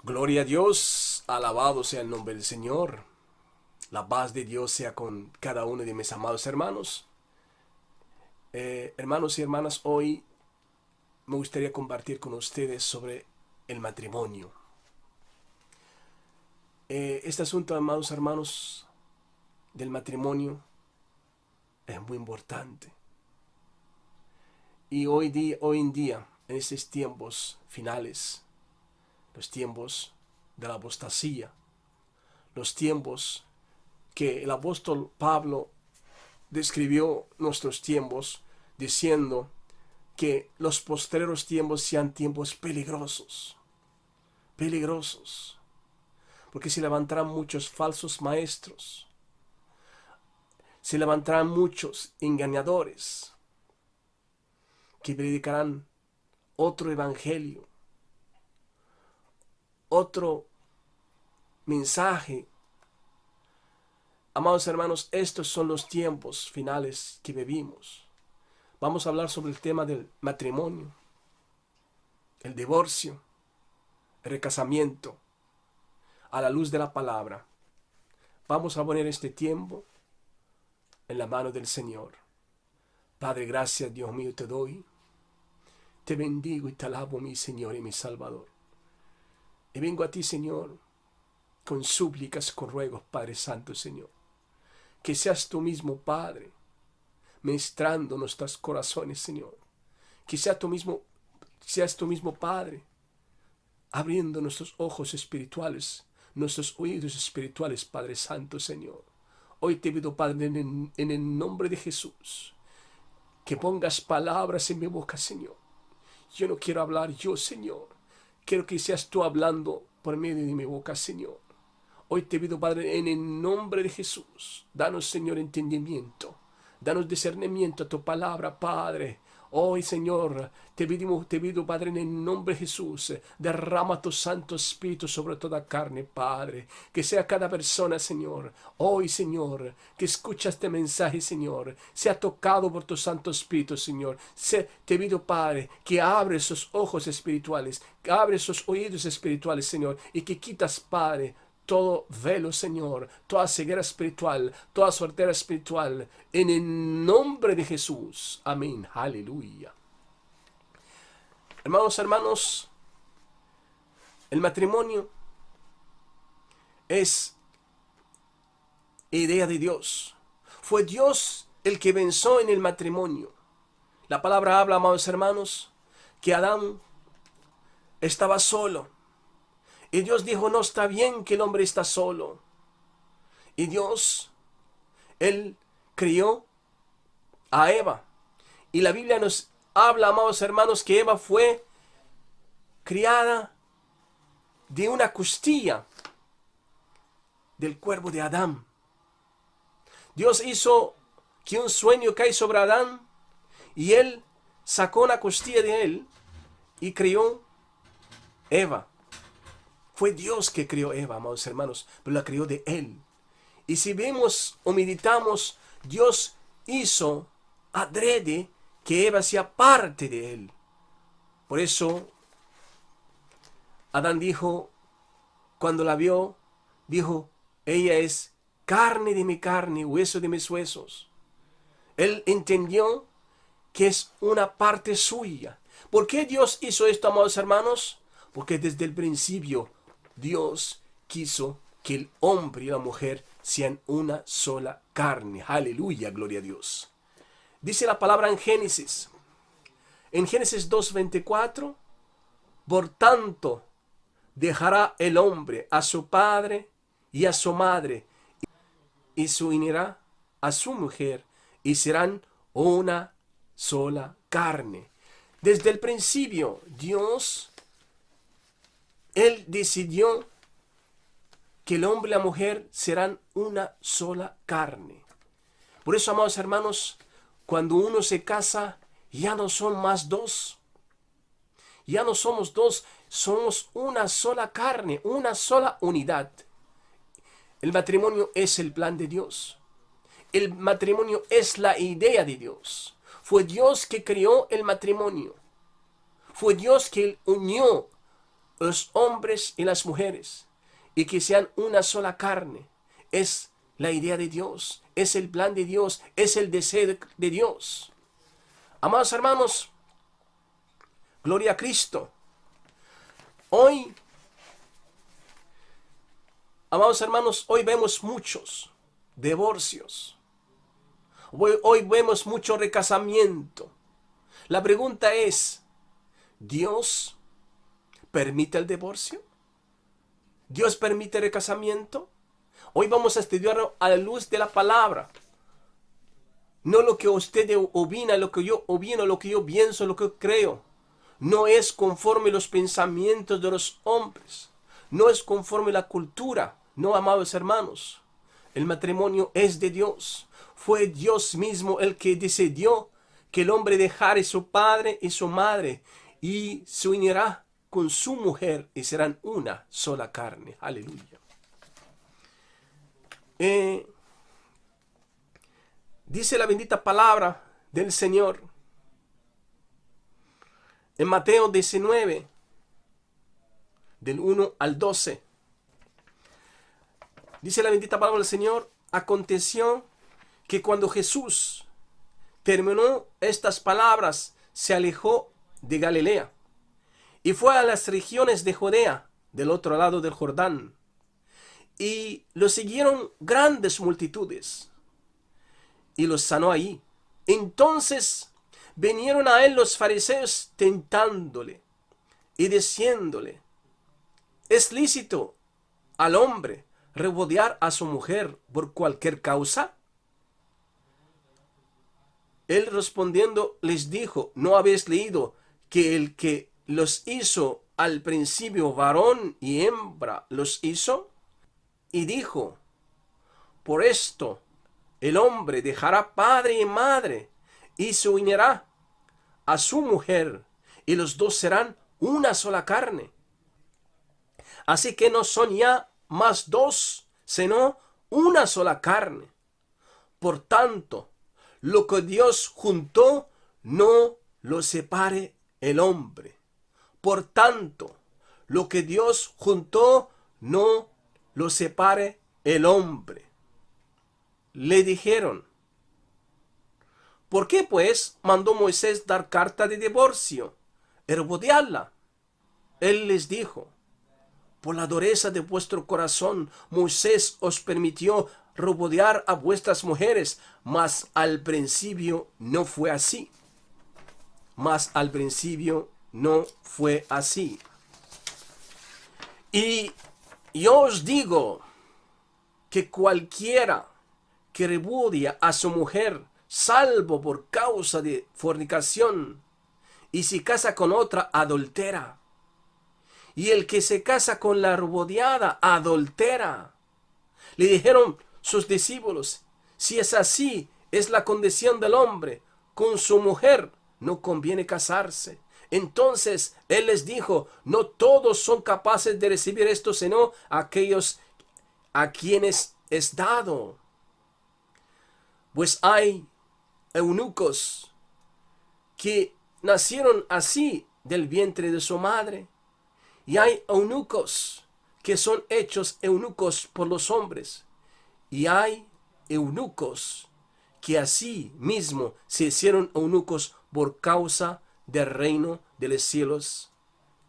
Gloria a Dios, alabado sea el nombre del Señor. La paz de Dios sea con cada uno de mis amados hermanos. Hermanos y hermanas, hoy me gustaría compartir con ustedes sobre el matrimonio. Este asunto, amados hermanos, del matrimonio es muy importante. Y hoy en día, en estos tiempos finales, los tiempos de la apostasía, los tiempos que el apóstol Pablo describió nuestros tiempos diciendo que los postreros tiempos sean tiempos peligrosos, peligrosos, porque se levantarán muchos falsos maestros, se levantarán muchos engañadores que predicarán otro evangelio, otro mensaje. Amados hermanos, estos son los tiempos finales que vivimos. Vamos a hablar sobre el tema del matrimonio, el divorcio, el recasamiento, a la luz de la palabra. Vamos a poner este tiempo en la mano del Señor. Padre, gracias, Dios mío, te doy. Te bendigo y te alabo, mi Señor y mi Salvador. Y vengo a ti, Señor, con súplicas, con ruegos, Padre Santo, Señor. Que seas tú mismo, Padre, ministrando nuestros corazones, Señor. Que seas tú mismo, Padre, abriendo nuestros ojos espirituales, nuestros oídos espirituales, Padre Santo, Señor. Hoy te pido, Padre, en el nombre de Jesús, que pongas palabras en mi boca, Señor. Yo no quiero hablar yo, Señor. Quiero que seas tú hablando por medio de mi boca, Señor. Hoy te pido, Padre, en el nombre de Jesús, danos, Señor, entendimiento. Danos discernimiento a tu palabra, Padre. Hoy, Señor, te pido, Padre, en el nombre de Jesús, derrama tu Santo Espíritu sobre toda carne, Padre. Que sea cada persona, Señor, hoy, Señor, que escucha este mensaje, Señor, sea tocado por tu Santo Espíritu, Señor. Te pido, Padre, que abre esos ojos espirituales, que abre esos oídos espirituales, Señor, y que quitas, Padre, todo velo, Señor, toda ceguera espiritual, toda sordera espiritual, en el nombre de Jesús. Amén. Aleluya. Hermanos, el matrimonio es idea de Dios. Fue Dios el que venció en el matrimonio. La palabra habla, amados hermanos, que Adán estaba solo. Y Dios dijo, no está bien que el hombre está solo. Y Dios, Él crió a Eva. Y la Biblia nos habla, amados hermanos, que Eva fue criada de una costilla del cuerpo de Adán. Dios hizo que un sueño caiga sobre Adán y Él sacó una costilla de él y crió Eva. Fue Dios que crió Eva, amados hermanos, pero la crió de Él. Y si vemos o meditamos, Dios hizo adrede que Eva sea parte de Él. Por eso, Adán dijo, cuando la vio, dijo, ella es carne de mi carne, hueso de mis huesos. Él entendió que es una parte suya. ¿Por qué Dios hizo esto, amados hermanos? Porque desde el principio Dios quiso que el hombre y la mujer sean una sola carne. Aleluya, gloria a Dios. Dice la palabra en Génesis 2:24, por tanto, dejará el hombre a su padre y a su madre, y se unirá a su mujer, y serán una sola carne. Desde el principio, Dios, Él decidió que el hombre y la mujer serán una sola carne. Por eso, amados hermanos, cuando uno se casa, ya no son más dos. Ya no somos dos, somos una sola carne, una sola unidad. El matrimonio es el plan de Dios. El matrimonio es la idea de Dios. Fue Dios que creó el matrimonio. Fue Dios que unió los hombres y las mujeres y que sean una sola carne. Es la idea de Dios, es el plan de Dios, es el deseo de Dios. Amados hermanos, gloria a Cristo. Hoy, amados hermanos, hoy vemos muchos divorcios. Hoy vemos mucho recasamiento. La pregunta es, ¿Dios permite el divorcio? ¿Dios permite el recasamiento? Hoy vamos a estudiar a la luz de la palabra. No lo que usted opina, lo que yo opino, lo que yo pienso, lo que yo creo. No es conforme los pensamientos de los hombres. No es conforme la cultura. No, amados hermanos. El matrimonio es de Dios. Fue Dios mismo el que decidió que el hombre dejare su padre y su madre y se unirá con su mujer y serán una sola carne. Aleluya. Dice la bendita palabra del Señor en Mateo 19, del 1 al 12. Dice la bendita palabra del Señor: aconteció que cuando Jesús terminó estas palabras, se alejó de Galilea y fue a las regiones de Judea, del otro lado del Jordán. Y lo siguieron grandes multitudes, y los sanó allí. Entonces vinieron a él los fariseos tentándole y diciéndole: ¿es lícito al hombre repudiar a su mujer por cualquier causa? Él respondiendo les dijo: ¿no habéis leído que el que los hizo al principio varón y hembra los hizo? Y dijo: por esto el hombre dejará padre y madre y se unirá a su mujer, y los dos serán una sola carne. Así que no son ya más dos, sino una sola carne. Por tanto, lo que Dios juntó, no lo separe el hombre. Por tanto, lo que Dios juntó, no lo separe el hombre. Le dijeron: ¿por qué pues mandó Moisés dar carta de divorcio y repudiarla? Él les dijo: por la dureza de vuestro corazón, Moisés os permitió repudiar a vuestras mujeres, mas al principio no fue así. Mas al principio no fue así. Y yo os digo que cualquiera que repudia a su mujer, salvo por causa de fornicación, y se casa con otra, adultera. Y el que se casa con la repudiada, adultera. Le dijeron sus discípulos: si es así, es la condición del hombre con su mujer, no conviene casarse. Entonces él les dijo: no todos son capaces de recibir esto, sino aquellos a quienes es dado. Pues hay eunucos que nacieron así del vientre de su madre, y hay eunucos que son hechos eunucos por los hombres, y hay eunucos que así mismo se hicieron eunucos por causa del reino de los cielos.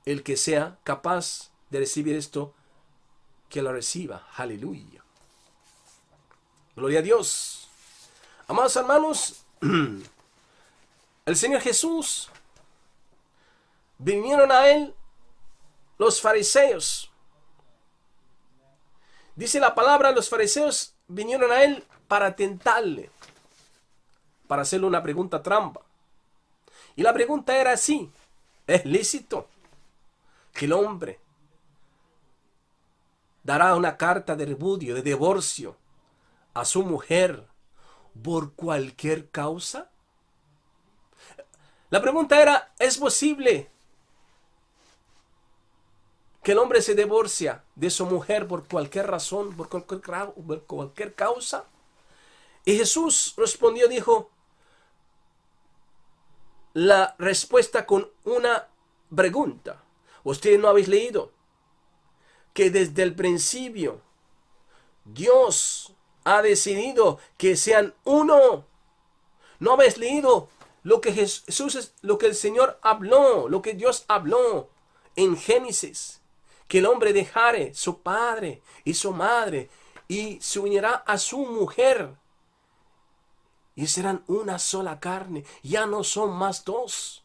El que sea capaz de recibir esto, que lo reciba. Aleluya. Gloria a Dios. Amados hermanos, el Señor Jesús, vinieron a él los fariseos. Dice la palabra: los fariseos vinieron a él para tentarle, para hacerle una pregunta trampa. Y la pregunta era así: ¿es lícito que el hombre dará una carta de repudio, de divorcio a su mujer por cualquier causa? La pregunta era: ¿es posible que el hombre se divorcia de su mujer por cualquier razón, por cualquier causa? Y Jesús respondió, dijo la respuesta con una pregunta: Ustedes no habéis leído que desde el principio Dios ha decidido que sean uno. ¿No habéis leído lo que lo que el Señor habló, lo que Dios habló en Génesis? Que el hombre dejare su padre y su madre y se unirá a su mujer y serán una sola carne, ya no son más dos.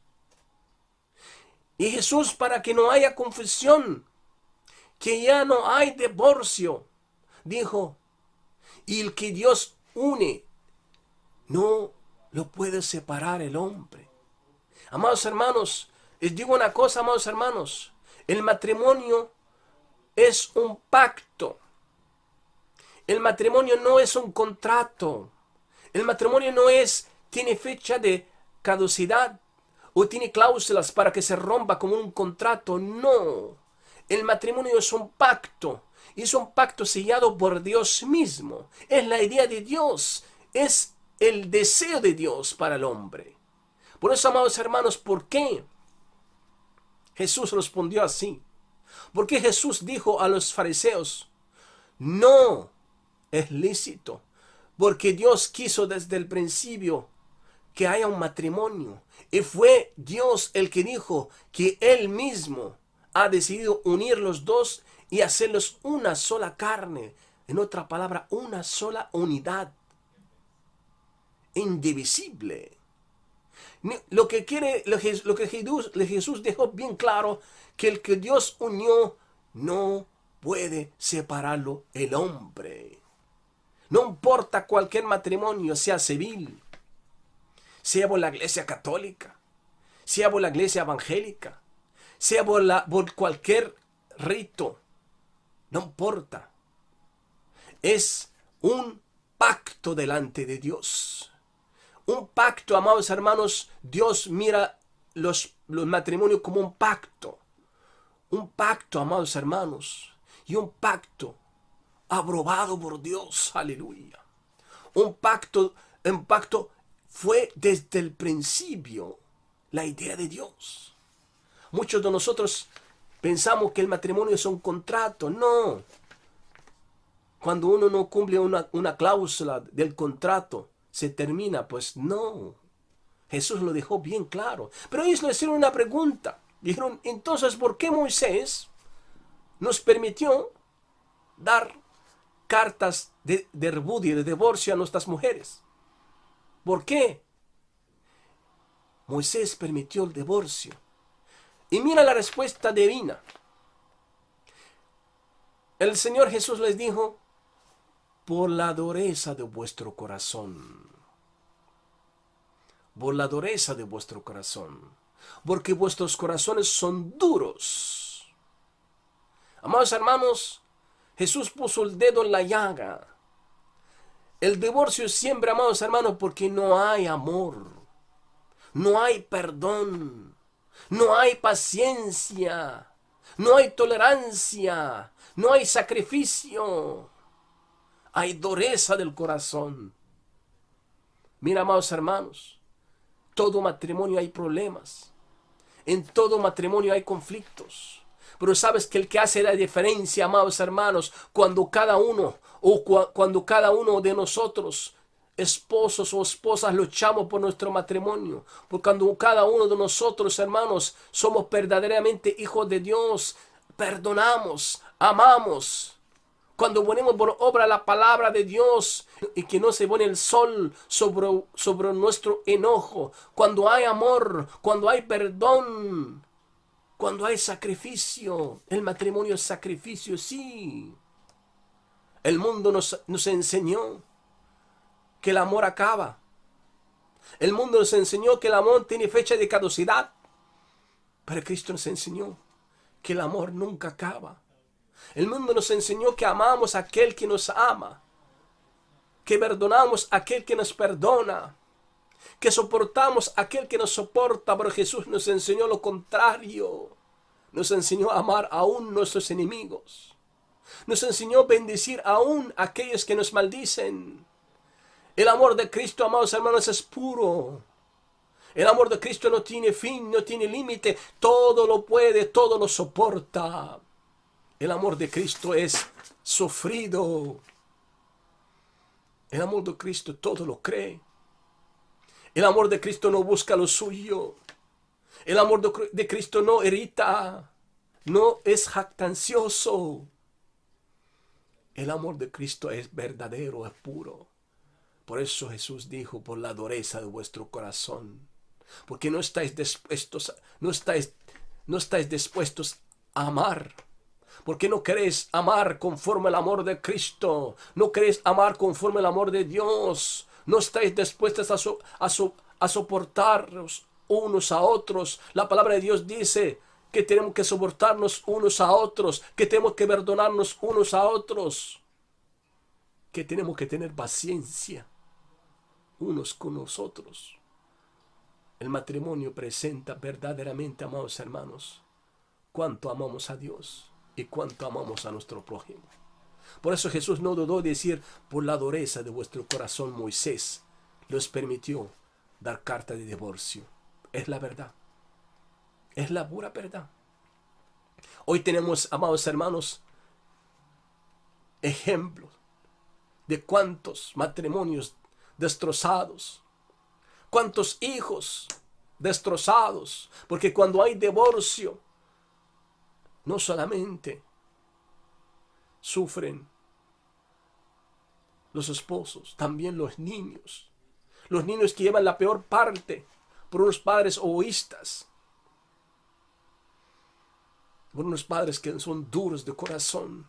Y Jesús, para que no haya confusión, que ya no hay divorcio, dijo, y el que Dios une, no lo puede separar el hombre. Amados hermanos, les digo una cosa, amados hermanos, el matrimonio es un pacto. El matrimonio no es un contrato. El matrimonio no tiene fecha de caducidad o tiene cláusulas para que se rompa como un contrato. No. El matrimonio es un pacto. Y es un pacto sellado por Dios mismo. Es la idea de Dios. Es el deseo de Dios para el hombre. Por eso, amados hermanos, ¿por qué Jesús respondió así? ¿Por qué Jesús dijo a los fariseos, no es lícito? Porque Dios quiso desde el principio que haya un matrimonio. Y fue Dios el que dijo que Él mismo ha decidido unir los dos y hacerlos una sola carne. En otra palabra, una sola unidad. Indivisible. Lo que Jesús dejó bien claro, que el que Dios unió no puede separarlo el hombre. No importa cualquier matrimonio, sea civil, sea por la iglesia católica, sea por la iglesia evangélica, sea por cualquier rito, no importa. Es un pacto delante de Dios. Un pacto, amados hermanos, Dios mira los matrimonios como un pacto. Un pacto, amados hermanos, y un pacto aprobado por Dios, aleluya. Un pacto fue desde el principio la idea de Dios. Muchos de nosotros pensamos que el matrimonio es un contrato. No. Cuando uno no cumple una cláusula del contrato, se termina. Pues no. Jesús lo dejó bien claro. Pero ellos le hicieron una pregunta. Dijeron, entonces, ¿por qué Moisés nos permitió dar cartas de repudio, de divorcio a nuestras mujeres? ¿Por qué Moisés permitió el divorcio? Y mira la respuesta divina. El Señor Jesús les dijo, por la dureza de vuestro corazón. Por la dureza de vuestro corazón. Porque vuestros corazones son duros. Amados hermanos, Jesús puso el dedo en la llaga. El divorcio siempre, amados hermanos, porque no hay amor. No hay perdón. No hay paciencia. No hay tolerancia. No hay sacrificio. Hay dureza del corazón. Mira, amados hermanos, todo matrimonio hay problemas. En todo matrimonio hay conflictos. Pero sabes que el que hace la diferencia, amados hermanos, cuando cada uno cuando cada uno de nosotros, esposos o esposas, luchamos por nuestro matrimonio, porque cuando cada uno de nosotros, hermanos, somos verdaderamente hijos de Dios, perdonamos, amamos. Cuando ponemos por obra la palabra de Dios y que no se pone el sol sobre nuestro enojo, cuando hay amor, cuando hay perdón, cuando hay sacrificio. El matrimonio es sacrificio, sí. El mundo nos enseñó que el amor acaba. El mundo nos enseñó que el amor tiene fecha de caducidad. Pero Cristo nos enseñó que el amor nunca acaba. El mundo nos enseñó que amamos a aquel que nos ama, que perdonamos a aquel que nos perdona, que soportamos a aquel que nos soporta. Pero Jesús nos enseñó lo contrario. Nos enseñó a amar aún nuestros enemigos. Nos enseñó a bendecir aún a aquellos que nos maldicen. El amor de Cristo, amados hermanos, es puro. El amor de Cristo no tiene fin, no tiene límite. Todo lo puede, todo lo soporta. El amor de Cristo es sufrido. El amor de Cristo todo lo cree. El amor de Cristo no busca lo suyo. El amor de Cristo no irrita. No es jactancioso. El amor de Cristo es verdadero, es puro. Por eso Jesús dijo, por la dureza de vuestro corazón. Porque no estáis dispuestos a amar. Porque no queréis amar conforme al amor de Cristo. No queréis amar conforme al amor de Dios. No estáis dispuestos a soportaros unos a otros. La palabra de Dios dice que tenemos que soportarnos unos a otros, que tenemos que perdonarnos unos a otros, que tenemos que tener paciencia unos con nosotros. El matrimonio presenta verdaderamente, amados hermanos, cuánto amamos a Dios y cuánto amamos a nuestro prójimo. Por eso Jesús no dudó de decir, por la dureza de vuestro corazón Moisés les permitió dar carta de divorcio. Es la verdad. Es la pura verdad. Hoy tenemos, amados hermanos, ejemplos de cuántos matrimonios destrozados, cuántos hijos destrozados, porque cuando hay divorcio, no solamente sufren los esposos, también los niños que llevan la peor parte por unos padres egoístas, por unos padres que son duros de corazón.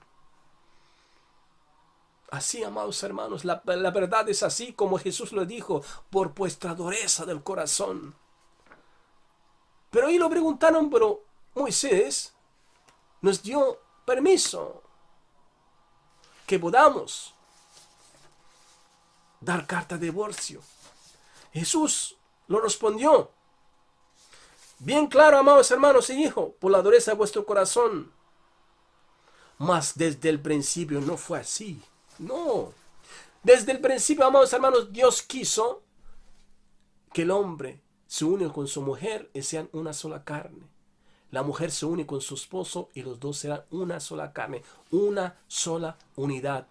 Así, amados hermanos, la verdad es así como Jesús lo dijo, por vuestra dureza del corazón. Pero ahí lo preguntaron, pero Moisés nos dio permiso que podamos dar carta de divorcio. Jesús lo respondió bien claro, amados hermanos, y dijo, por la dureza de vuestro corazón. Mas desde el principio no fue así. No. Desde el principio, amados hermanos, Dios quiso que el hombre se une con su mujer y sean una sola carne. La mujer se une con su esposo y los dos serán una sola carne, una sola unidad.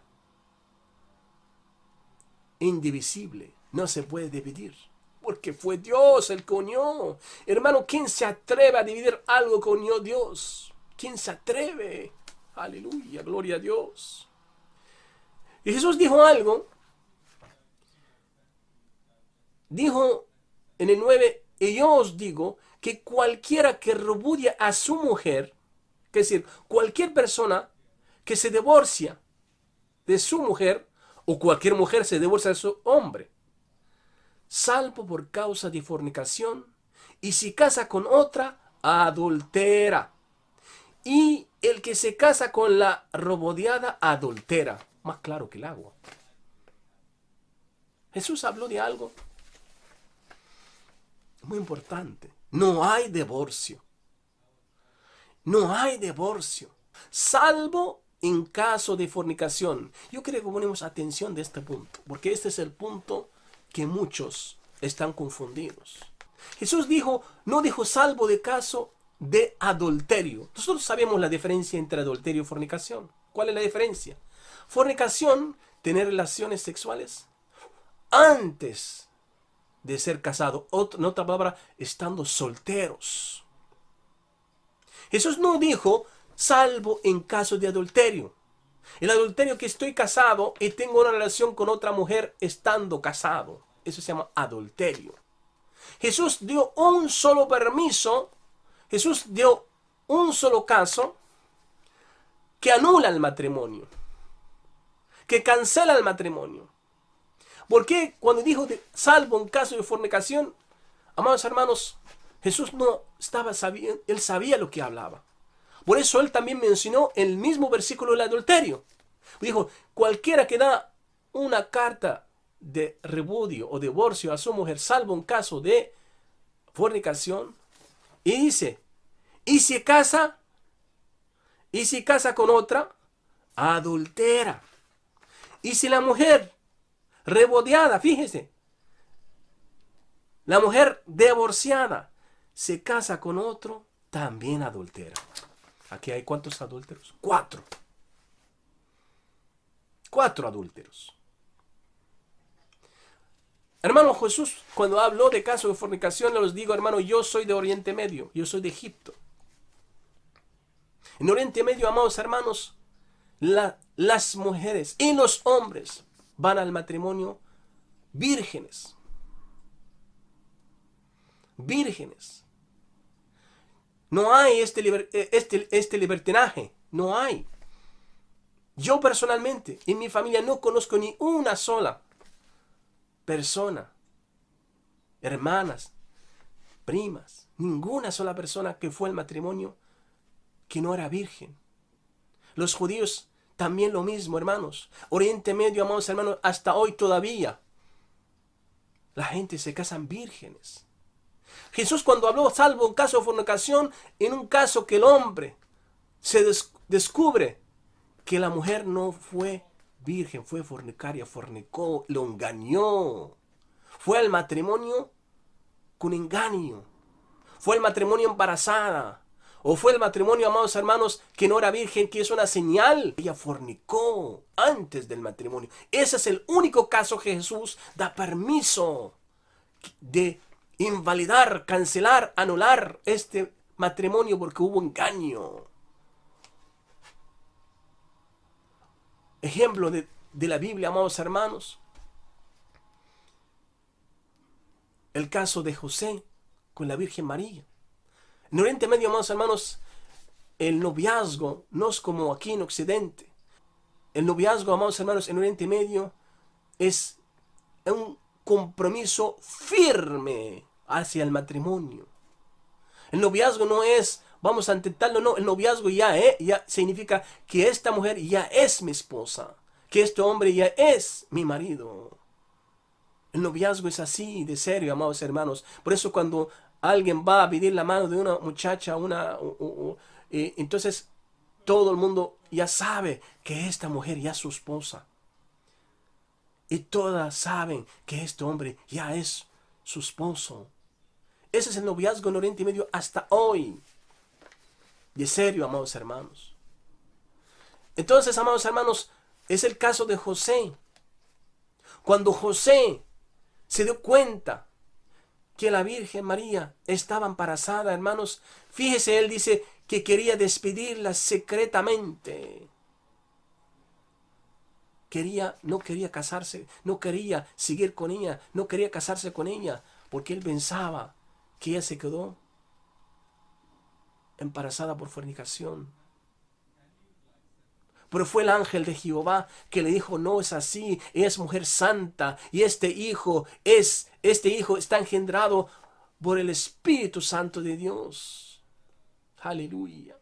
Indivisible, no se puede dividir, porque fue Dios el que unió. Hermano, ¿quién se atreve a dividir algo que unió Dios? ¿Quién se atreve? Aleluya, gloria a Dios. Y Jesús dijo algo. Dijo en el 9, y yo os digo que cualquiera que repudia a su mujer, es decir, cualquier persona que se divorcia de su mujer, o cualquier mujer se divorcia de su hombre, salvo por causa de fornicación, y si casa con otra, adultera. Y el que se casa con la repudiada, adultera. Más claro que el agua. Jesús habló de algo muy importante. No hay divorcio. No hay divorcio. Salvo en caso de fornicación. Yo creo que ponemos atención de este punto, porque este es el punto que muchos están confundidos. Jesús dijo, no dijo salvo de caso de adulterio. Nosotros sabemos la diferencia entre adulterio y fornicación. ¿Cuál es la diferencia? Fornicación, tener relaciones sexuales antes de ser casado. En otra palabra, estando solteros. Jesús no dijo salvo en caso de adulterio. El adulterio que estoy casado y tengo una relación con otra mujer estando casado. Eso se llama adulterio. Jesús dio un solo permiso. Jesús dio un solo caso que anula el matrimonio, que cancela el matrimonio. Porque cuando dijo salvo en caso de fornicación, amados hermanos, Jesús no estaba sabiendo, él sabía lo que hablaba. Por eso él también mencionó el mismo versículo del adulterio. Dijo, cualquiera que da una carta de repudio o divorcio a su mujer, salvo en caso de fornicación, y dice, y si casa con otra, adultera. Y si la mujer repudiada, fíjese, La mujer divorciada se casa con otro, también adultera. Aquí hay ¿cuántos adúlteros? 4. 4 adúlteros. Hermano Jesús, cuando habló de caso de fornicación, les digo, hermano, yo soy de Oriente Medio, yo soy de Egipto. En Oriente Medio, amados hermanos, las mujeres y los hombres van al matrimonio vírgenes. Vírgenes. No hay este libertinaje, no hay. Yo personalmente, en mi familia, no conozco ni una sola persona, hermanas, primas, ninguna sola persona que fue al matrimonio que no era virgen. Los judíos también lo mismo, hermanos. Oriente Medio, amados hermanos, hasta hoy todavía la gente se casan vírgenes. Jesús cuando habló, salvo un caso de fornicación, en un caso que el hombre se descubre que la mujer no fue virgen, fue fornicaria, fornicó, lo engañó. Fue al matrimonio con engaño. Fue el matrimonio embarazada. O fue el matrimonio, amados hermanos, que no era virgen, que es una señal. Ella fornicó antes del matrimonio. Ese es el único caso que Jesús da permiso de invalidar, cancelar, anular este matrimonio porque hubo engaño. Ejemplo de la Biblia, amados hermanos. El caso de José con la Virgen María. En Oriente Medio, amados hermanos, el noviazgo no es como aquí en Occidente. El noviazgo, amados hermanos, en Oriente Medio es un compromiso firme hacia el matrimonio. El noviazgo no es, vamos a intentarlo, no. El noviazgo ya significa que esta mujer ya es mi esposa, que este hombre ya es mi marido. El noviazgo es así de serio, amados hermanos. Por eso cuando alguien va a pedir la mano de una muchacha, entonces todo el mundo ya sabe que esta mujer ya es su esposa. Y todas saben que este hombre ya es su esposo. Ese es el noviazgo en Oriente Medio hasta hoy. De serio, amados hermanos. Entonces, amados hermanos, es el caso de José. Cuando José se dio cuenta que la Virgen María estaba embarazada, hermanos, fíjese, él dice que quería despedirla secretamente. No quería casarse, no quería seguir con ella, no quería casarse con ella, porque él pensaba que ella se quedó embarazada por fornicación. Pero fue el ángel de Jehová que le dijo, no es así, ella es mujer santa y este hijo está engendrado por el Espíritu Santo de Dios. Aleluya.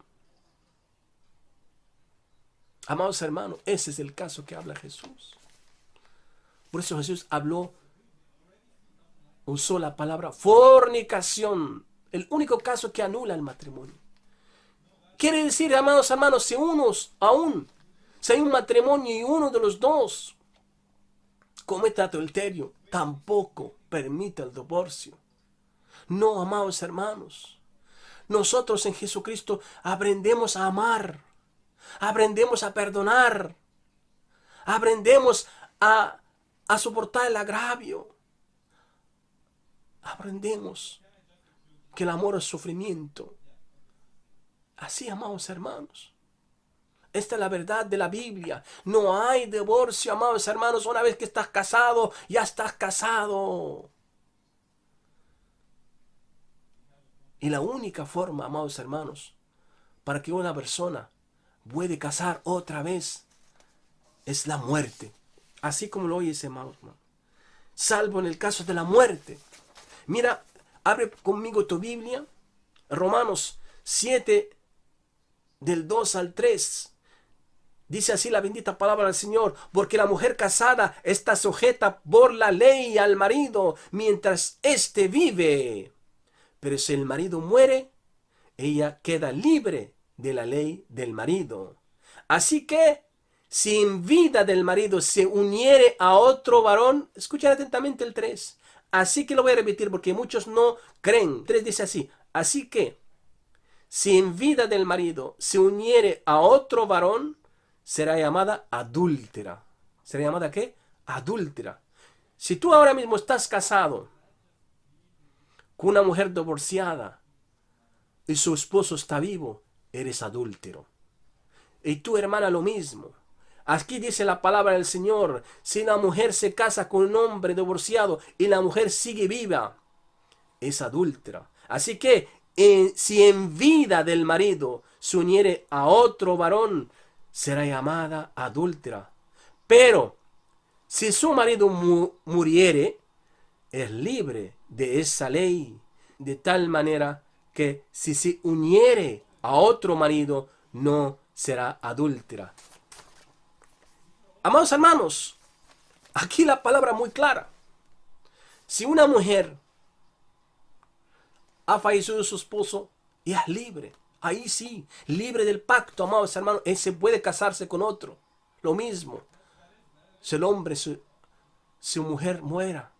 Amados hermanos, ese es el caso que habla Jesús. Por eso Jesús usó la palabra fornicación, el único caso que anula el matrimonio. Quiere decir, amados hermanos, si hay un matrimonio y uno de los dos comete adulterio, tampoco permite el divorcio. No, amados hermanos, nosotros en Jesucristo aprendemos a amar, aprendemos a perdonar, aprendemos a soportar el agravio, aprendemos que el amor es sufrimiento. Así, amados hermanos. Esta es la verdad de la Biblia. No hay divorcio, amados hermanos. Una vez que estás casado, ya estás casado. Y la única forma, amados hermanos, para que una persona puede casar otra vez es la muerte. Así como lo oyes, hermano. Salvo en el caso de la muerte. Mira, abre conmigo tu Biblia. Romanos 7, del 2 al 3. Dice así la bendita palabra del Señor, porque la mujer casada está sujeta por la ley al marido mientras éste vive. Pero si el marido muere, ella queda libre de la ley del marido. Así que, si en vida del marido se uniere a otro varón, escuchen atentamente el 3, así que lo voy a repetir porque muchos no creen. 3 dice así, así que si en vida del marido se uniere a otro varón, será llamada adúltera. ¿Será llamada qué? Adúltera. Si tú ahora mismo estás casado con una mujer divorciada y su esposo está vivo, eres adúltero. Y tú, hermana, lo mismo. Aquí dice la palabra del Señor, si la mujer se casa con un hombre divorciado y la mujer sigue viva, es adúltera. Así que si en vida del marido se uniere a otro varón, será llamada adúltera. Pero si su marido muriere, es libre de esa ley, de tal manera que si se uniere a otro marido, no será adúltera. Amados hermanos, aquí la palabra muy clara. Si una mujer ha fallecido su esposo, ella es libre. Ahí sí, libre del pacto, amados hermanos. Él se puede casarse con otro. Lo mismo. Si el hombre, su mujer muera,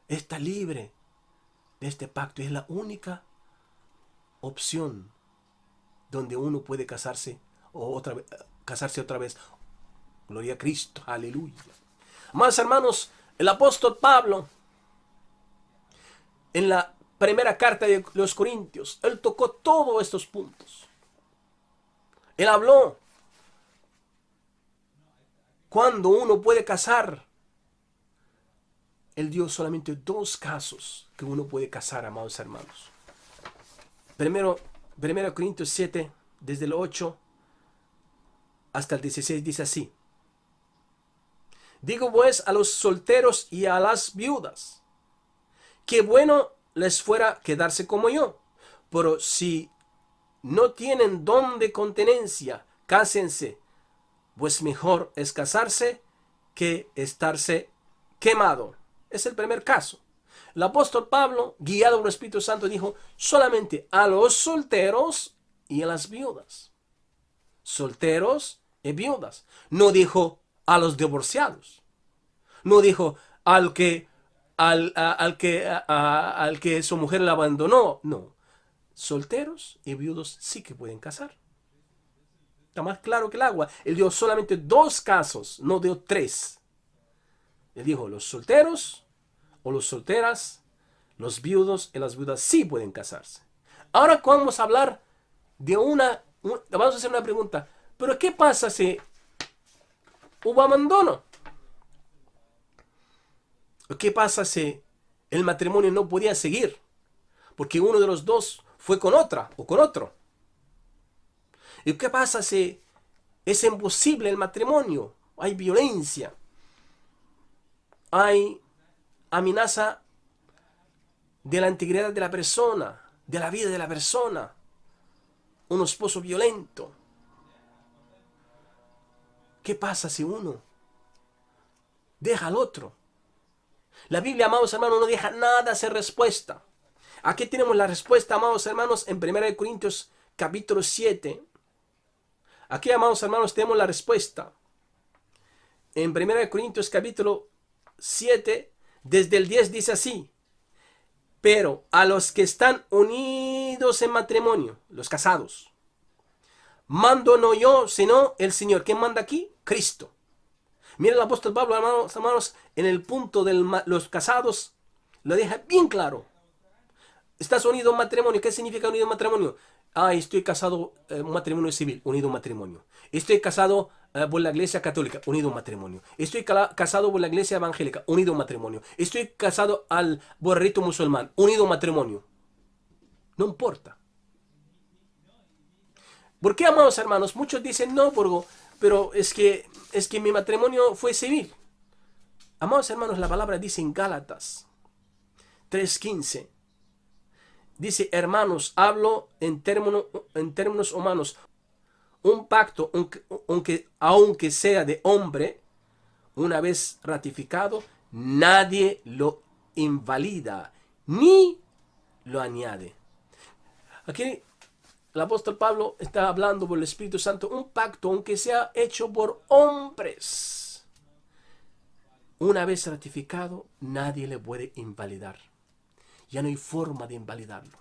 está libre de este pacto. Es la única opción donde uno puede casarse otra vez. Gloria a Cristo, aleluya. Amados hermanos, el apóstol Pablo, en la primera carta de los Corintios, él tocó todos estos puntos. Él habló cuando uno puede casar. Él dio solamente 2 casos que uno puede casar, amados hermanos. Primero Corintios 7, desde el 8 hasta el 16, dice así. Digo pues a los solteros y a las viudas, que bueno les fuera quedarse como yo, pero si no tienen don de continencia, cásense, pues mejor es casarse que estarse quemado. Es el primer caso. El apóstol Pablo, guiado por el Espíritu Santo, dijo solamente a los solteros y a las viudas. Solteros y viudas. No dijo a los divorciados. No dijo al que su mujer le abandonó. No. Solteros y viudos sí que pueden casar. Está más claro que el agua. Él dio solamente 2 casos, no dio 3. Él dijo los solteros o las solteras, los viudos y las viudas sí pueden casarse. Ahora vamos a hablar de vamos a hacer una pregunta. ¿Pero qué pasa si hubo abandono? ¿Qué pasa si el matrimonio no podía seguir? Porque uno de los dos fue con otra o con otro. ¿Y qué pasa si es imposible el matrimonio? Hay violencia. Hay amenaza de la integridad de la persona, de la vida de la persona. Un esposo violento. ¿Qué pasa si uno deja al otro? La Biblia, amados hermanos, no deja nada sin respuesta. Aquí tenemos la respuesta, amados hermanos, en 1 Corintios capítulo 7. Aquí, amados hermanos, tenemos la respuesta. En 1 Corintios capítulo 7, desde el 10 dice así. Pero a los que están unidos en matrimonio, los casados, mando no yo, sino el Señor. ¿Quién manda aquí? Cristo. Mira el apóstol Pablo, hermanos, en el punto de los casados, lo deja bien claro. ¿Estás unido en matrimonio? ¿Qué significa unido en matrimonio? Estoy casado en un matrimonio civil, unido en matrimonio. Estoy casado por la iglesia católica, unido en matrimonio. Estoy casado por la iglesia evangélica, unido en matrimonio. Estoy casado por el rito musulmán, unido en matrimonio. No importa. ¿Por qué, amados hermanos? Muchos dicen, no, pero es que mi matrimonio fue civil. Amados hermanos, la palabra dice en Gálatas 3:15. Dice, hermanos, hablo en términos humanos. Un pacto, aunque sea de hombre, una vez ratificado, nadie lo invalida ni lo añade. Aquí el apóstol Pablo está hablando por el Espíritu Santo. Un pacto, aunque sea hecho por hombres, una vez ratificado, nadie le puede invalidar. Ya no hay forma de invalidarlo.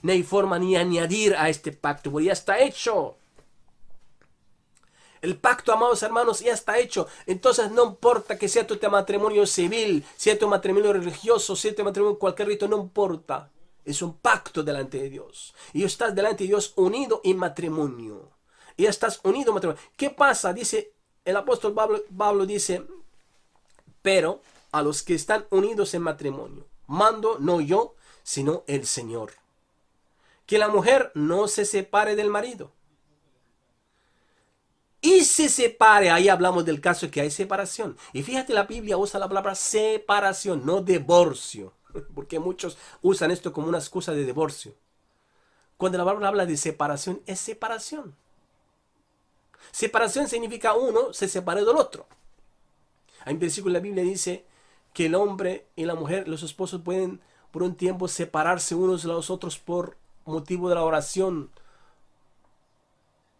No hay forma ni añadir a este pacto, porque ya está hecho. El pacto, amados hermanos, ya está hecho. Entonces no importa que sea tu matrimonio civil, sea tu matrimonio religioso, sea tu matrimonio cualquier rito, no importa. Es un pacto delante de Dios. Y estás delante de Dios unido en matrimonio. Y estás unido en matrimonio. ¿Qué pasa? Dice el apóstol Pablo dice, pero a los que están unidos en matrimonio, mando no yo, sino el Señor. Que la mujer no se separe del marido. Y se separe, ahí hablamos del caso que hay separación. Y fíjate, la Biblia usa la palabra separación, no divorcio. Porque muchos usan esto como una excusa de divorcio. Cuando la palabra habla de separación, es separación. Separación significa uno se separa del otro. Hay un versículo en la Biblia que dice que el hombre y la mujer, los esposos pueden por un tiempo separarse unos de los otros por motivo de la oración.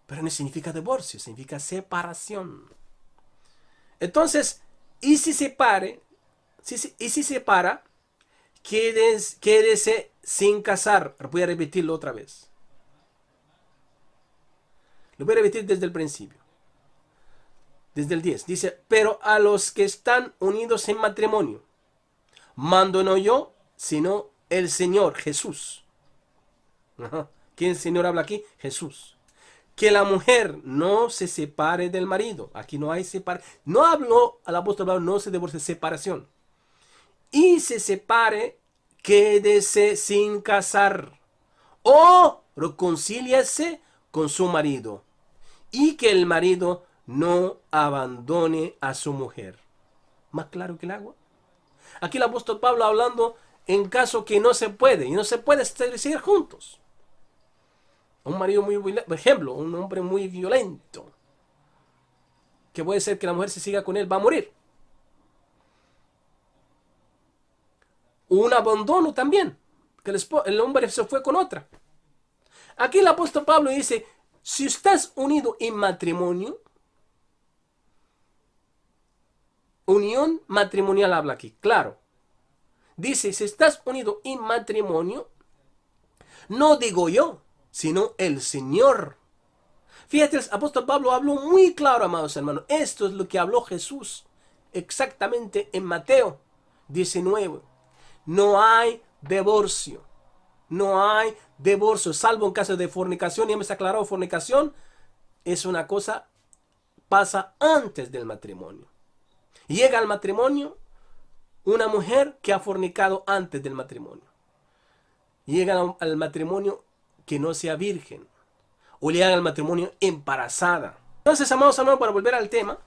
Pero no significa divorcio, significa separación. Entonces, y si separe, y si separa, quédese sin casar. Voy a repetirlo otra vez. Lo voy a repetir desde el principio. Desde el 10. Dice, pero a los que están unidos en matrimonio, mando no yo, sino el Señor, Jesús. Ajá. ¿Quién el Señor habla aquí? Jesús. Que la mujer no se separe del marido. Aquí no hay separación. No habló al apóstol Pablo, no se divorcie, separación. Y se separe, quédese sin casar. O reconcíliese con su marido. Y que el marido no abandone a su mujer. Más claro que el agua. Aquí el apóstol Pablo hablando en caso que no se puede. Y no se puede seguir juntos. Un marido muy violento, por ejemplo, un hombre muy violento, que puede ser que la mujer se siga con él, va a morir. Un abandono también, que el hombre se fue con otra. Aquí el apóstol Pablo dice, si estás unido en matrimonio, unión matrimonial habla aquí, claro. Dice, si estás unido en matrimonio, no digo yo, sino el Señor. Fíjate, el apóstol Pablo habló muy claro, amados hermanos. Esto es lo que habló Jesús exactamente en Mateo 19. No hay divorcio. No hay divorcio, salvo en caso de fornicación. Ya me está aclarado, fornicación es una cosa, pasa antes del matrimonio. Llega al matrimonio una mujer que ha fornicado antes del matrimonio. Llega al matrimonio que no sea virgen, o le haga el matrimonio embarazada. Entonces, amados hermanos, para volver al tema,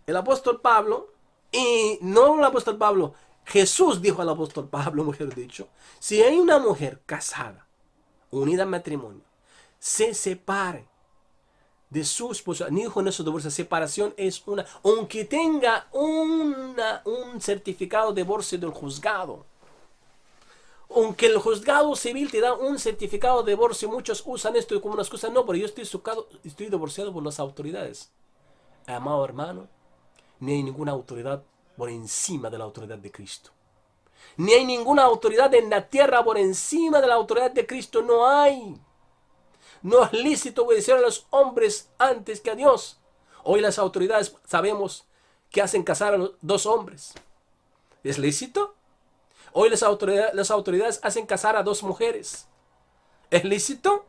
el apóstol Pablo, y no el apóstol Pablo, Jesús dijo al apóstol Pablo, mejor dicho, si hay una mujer casada, unida en matrimonio, se separe de su esposo, ni hijo en eso divorcio, separación es una, aunque tenga un certificado de divorcio del juzgado, aunque el juzgado civil te da un certificado de divorcio, muchos usan esto como una excusa. No, pero yo estoy divorciado por las autoridades. Amado hermano, ni hay ninguna autoridad por encima de la autoridad de Cristo. Ni hay ninguna autoridad en la tierra por encima de la autoridad de Cristo. No hay. No es lícito obedecer a los hombres antes que a Dios. Hoy las autoridades sabemos que hacen casar a los dos hombres. ¿Es lícito? Hoy las autoridades hacen casar a dos mujeres. ¿Es lícito?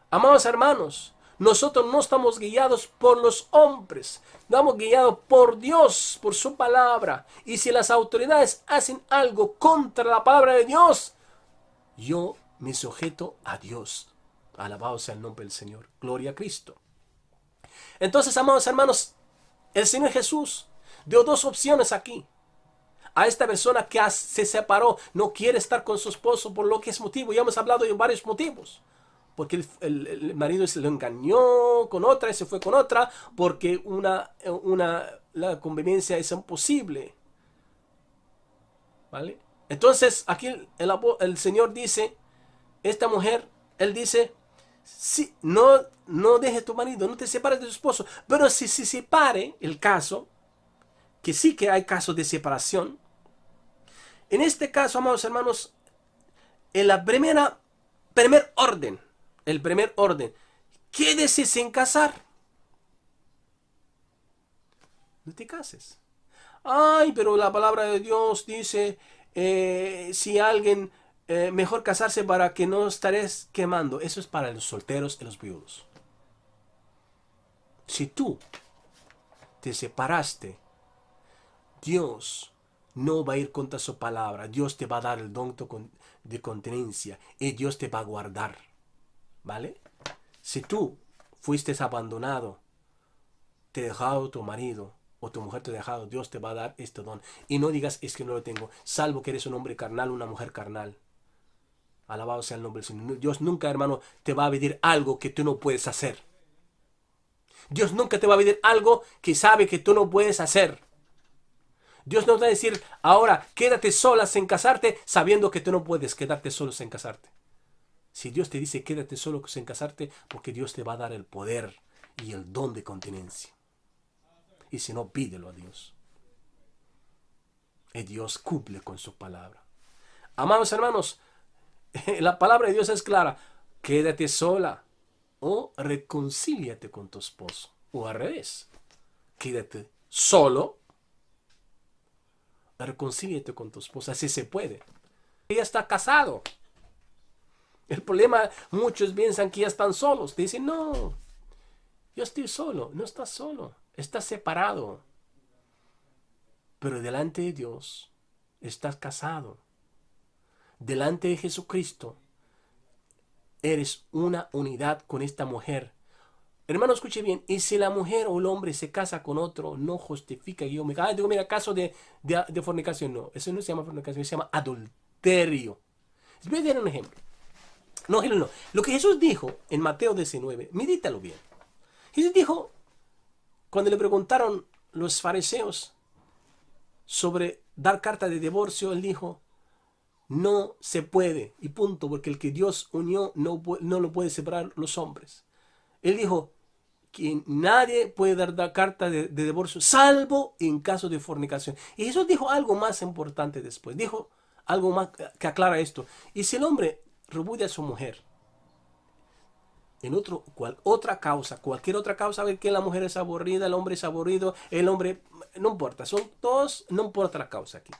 Amados hermanos, nosotros no estamos guiados por los hombres. Estamos guiados por Dios, por su palabra. Y si las autoridades hacen algo contra la palabra de Dios, yo me sujeto a Dios. Alabado sea el nombre del Señor. Gloria a Cristo. Entonces, amados hermanos, el Señor Jesús dio dos opciones aquí. A esta persona que se separó, no quiere estar con su esposo por lo que es motivo. Ya hemos hablado de varios motivos. Porque el marido se lo engañó con otra y se fue con otra. Porque la convivencia es imposible. ¿Vale? Entonces aquí el Señor dice, esta mujer, Él dice, sí, no dejes tu marido, no te separes de tu esposo. Pero si se separe el caso, que sí que hay casos de separación. En este caso, amados hermanos, en la primer orden, el primer orden, quédese sin casar. No te cases. Ay, pero la palabra de Dios dice, si alguien, mejor casarse para que no estares quemando. Eso es para los solteros y los viudos. Si tú te separaste, Dios no va a ir contra su palabra. Dios te va a dar el don de continencia y Dios te va a guardar. ¿Vale? Si tú fuiste abandonado, te dejado tu marido o tu mujer te ha dejado, Dios te va a dar este don. Y no digas, es que no lo tengo, salvo que eres un hombre carnal, una mujer carnal. Alabado sea el nombre del Señor. Dios nunca, hermano, te va a pedir algo que tú no puedes hacer. Dios nunca te va a pedir algo que sabe que tú no puedes hacer. Dios no te va a decir, ahora quédate sola sin casarte, sabiendo que tú no puedes quedarte solo sin casarte. Si Dios te dice quédate solo sin casarte, porque Dios te va a dar el poder y el don de continencia. Y si no, pídelo a Dios. Y Dios cumple con su palabra. Amados hermanos, la palabra de Dios es clara. Quédate sola o reconcíliate con tu esposo. O al revés. Quédate solo. Reconcíliate con tu esposa. Así se puede. Ella está casado. El problema, muchos piensan que ya están solos. Dicen, no, yo estoy solo. No estás solo. Estás separado. Pero delante de Dios estás casado. Delante de Jesucristo eres una unidad con esta mujer. Hermano, escuche bien. Y si la mujer o el hombre se casa con otro, no justifica que yo me... digo, mira, caso de fornicación. No, eso no se llama fornicación, se llama adulterio. Les voy a dar un ejemplo. No. Lo que Jesús dijo en Mateo 19, medítalo bien. Jesús dijo, cuando le preguntaron los fariseos sobre dar carta de divorcio, él dijo, no se puede, y punto, porque el que Dios unió no lo puede separar los hombres. Él dijo que nadie puede dar carta de divorcio, salvo en caso de fornicación. Y Jesús dijo algo más importante después. Dijo algo más que aclara esto. Y si el hombre repudia a su mujer en cualquier otra causa, ver que la mujer es aburrida, el hombre es aburrido, el hombre, no importa, son todos, no importa la causa aquí.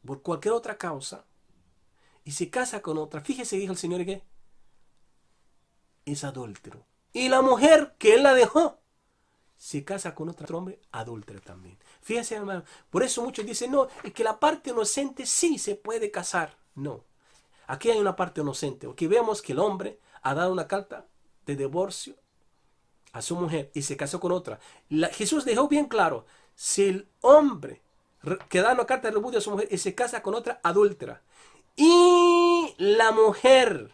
Por cualquier otra causa, y se casa con otra, fíjese, dijo el Señor, que es adúltero. Y la mujer que él la dejó, se casa con otro hombre, adúltera también. Fíjese, hermano, por eso muchos dicen, no, es que la parte inocente sí se puede casar. No. Aquí hay una parte inocente. Aquí vemos que el hombre ha dado una carta de divorcio a su mujer y se casó con otra. Jesús dejó bien claro, si el hombre que da una carta de repudio a su mujer y se casa con otra adúltera, y la mujer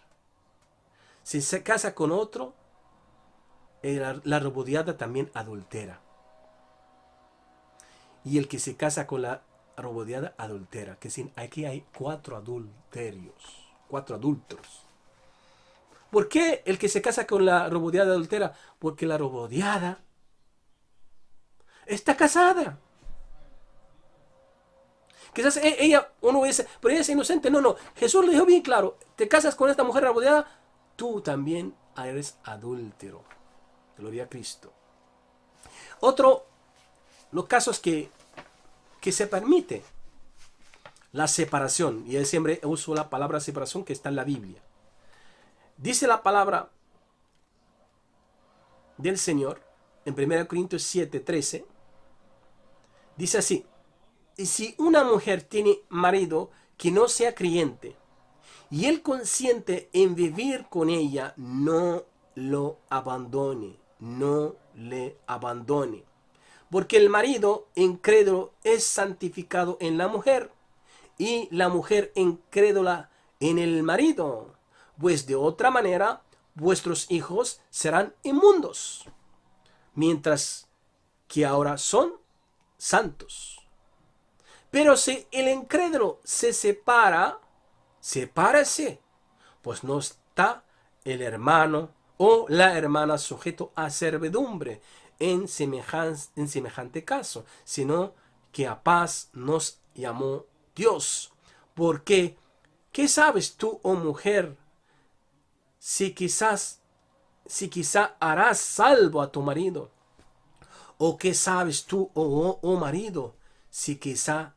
si se casa con otro, la repudiada también adultera. Y el que se casa con la repudiada adultera. Que sin, aquí hay 4 adulterios. 4 adúlteros. ¿Por qué el que se casa con la repudiada adultera? Porque la repudiada está casada. Quizás ella, uno dice, pero ella es inocente. No. Jesús le dijo bien claro, te casas con esta mujer repudiada, tú también eres adúltero. Gloria a Cristo. Otro, los casos que se permite la separación, y él siempre uso la palabra separación que está en la Biblia. Dice la palabra del Señor en 1 Corintios 7:13, dice así, y si una mujer tiene marido que no sea creyente, y él consiente en vivir con ella, no lo abandone, no le abandone. Porque el marido incrédulo es santificado en la mujer, y la mujer incrédula en el marido. Pues de otra manera, vuestros hijos serán inmundos, mientras que ahora son santos. Pero si el incrédulo se separa, sepárese, pues no está el hermano o la hermana sujeto a servidumbre. en semejante caso, sino que a paz nos llamó Dios. Porque, ¿qué sabes tú, oh mujer, si quizá harás salvo a tu marido? ¿O qué sabes tú, oh marido, si quizá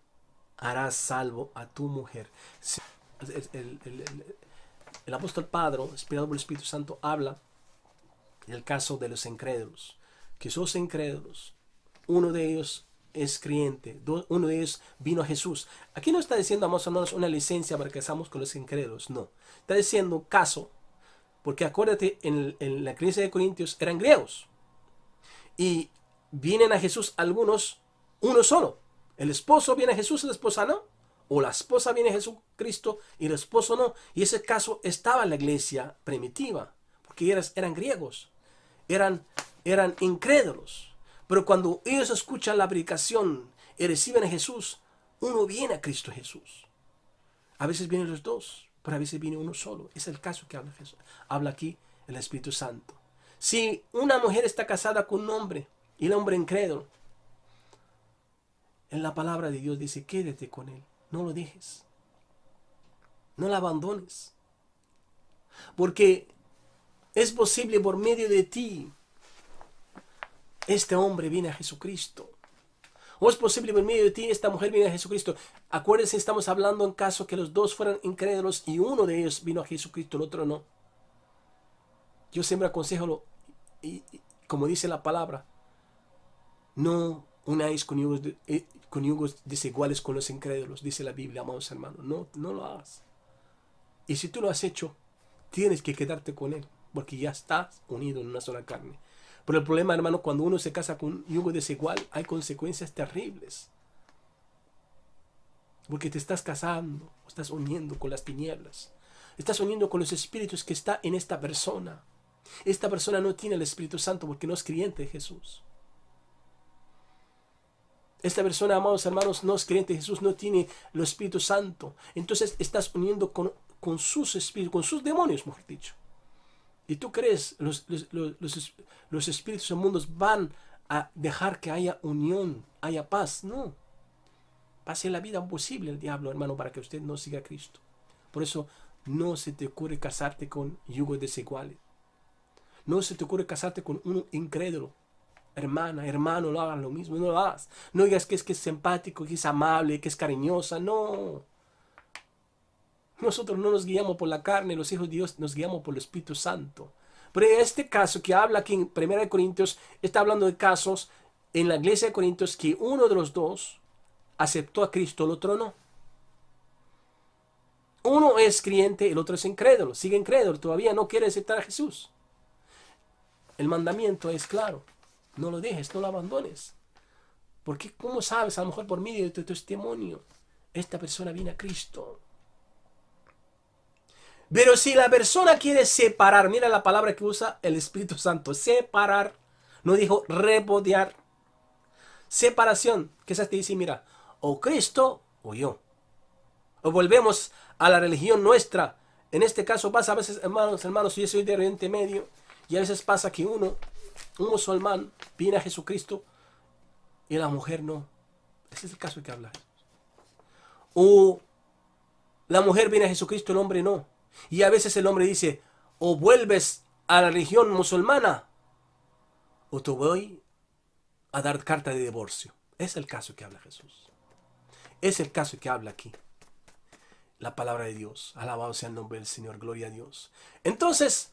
harás salvo a tu mujer? El apóstol Pedro, inspirado por el Espíritu Santo, habla del caso de los incrédulos. Que esos incrédulos, uno de ellos es creyente, uno de ellos vino a Jesús. Aquí no está diciendo, amados hermanos, una licencia para que casamos con los incrédulos, no. Está diciendo caso, porque acuérdate, en la iglesia de Corintios eran griegos. Y vienen a Jesús algunos, uno solo. El esposo viene a Jesús y la esposa no. O la esposa viene a Jesucristo y el esposo no. Y ese caso estaba en la iglesia primitiva, porque eran griegos, eran incrédulos. Pero cuando ellos escuchan la predicación y reciben a Jesús, uno viene a Cristo Jesús. A veces vienen los dos, pero a veces viene uno solo. Es el caso que habla Jesús. Habla aquí el Espíritu Santo. Si una mujer está casada con un hombre y el hombre incrédulo, en la palabra de Dios dice, quédate con él. No lo dejes. No la abandones. Porque es posible por medio de ti, este hombre viene a Jesucristo. O es posible por medio de ti, esta mujer viene a Jesucristo. Acuérdense, estamos hablando en caso que los dos fueran incrédulos y uno de ellos vino a Jesucristo, el otro no. Yo siempre aconsejo, como dice la palabra, no unáis conyugos desiguales con los incrédulos, dice la Biblia, amados hermanos. No lo hagas. Y si tú lo has hecho, tienes que quedarte con él, porque ya estás unido en una sola carne. Pero el problema, hermano, cuando uno se casa con un yugo desigual, hay consecuencias terribles. Porque te estás casando, estás uniendo con las tinieblas. Estás uniendo con los espíritus que está en esta persona. Esta persona no tiene el Espíritu Santo porque no es creyente de Jesús. Esta persona, amados hermanos, no es creyente de Jesús, no tiene el Espíritu Santo. Entonces estás uniendo con sus espíritus, con sus demonios, mejor dicho. Y tú crees, los espíritus inmundos van a dejar que haya unión, haya paz. No. Pase la vida imposible el diablo, hermano, para que usted no siga a Cristo. Por eso no se te ocurre casarte con yugos desiguales. No se te ocurre casarte con un incrédulo. Hermana, hermano, no hagas lo mismo, no lo hagas. No digas que es simpático, que es amable, que es cariñosa. No. Nosotros no nos guiamos por la carne, los hijos de Dios nos guiamos por el Espíritu Santo. Pero en este caso que habla aquí en 1 Corintios, está hablando de casos en la iglesia de Corintios que uno de los dos aceptó a Cristo, el otro no. Uno es creyente, el otro es incrédulo, sigue incrédulo, todavía no quiere aceptar a Jesús. El mandamiento es claro, no lo dejes, no lo abandones. Porque ¿cómo sabes? A lo mejor por medio de tu testimonio, esta persona viene a Cristo. Pero si la persona quiere separar, mira la palabra que usa el Espíritu Santo, separar, no dijo repudiar. Separación, que esa te dice, mira, o Cristo o yo. O volvemos a la religión nuestra. En este caso pasa a veces, hermanos, yo soy de Oriente Medio, y a veces pasa que un musulmán viene a Jesucristo y la mujer no. Ese es el caso que habla. O la mujer viene a Jesucristo, el hombre no. Y a veces el hombre dice, o vuelves a la religión musulmana, o te voy a dar carta de divorcio. Es el caso que habla Jesús. Es el caso que habla aquí. La palabra de Dios. Alabado sea el nombre del Señor. Gloria a Dios. Entonces,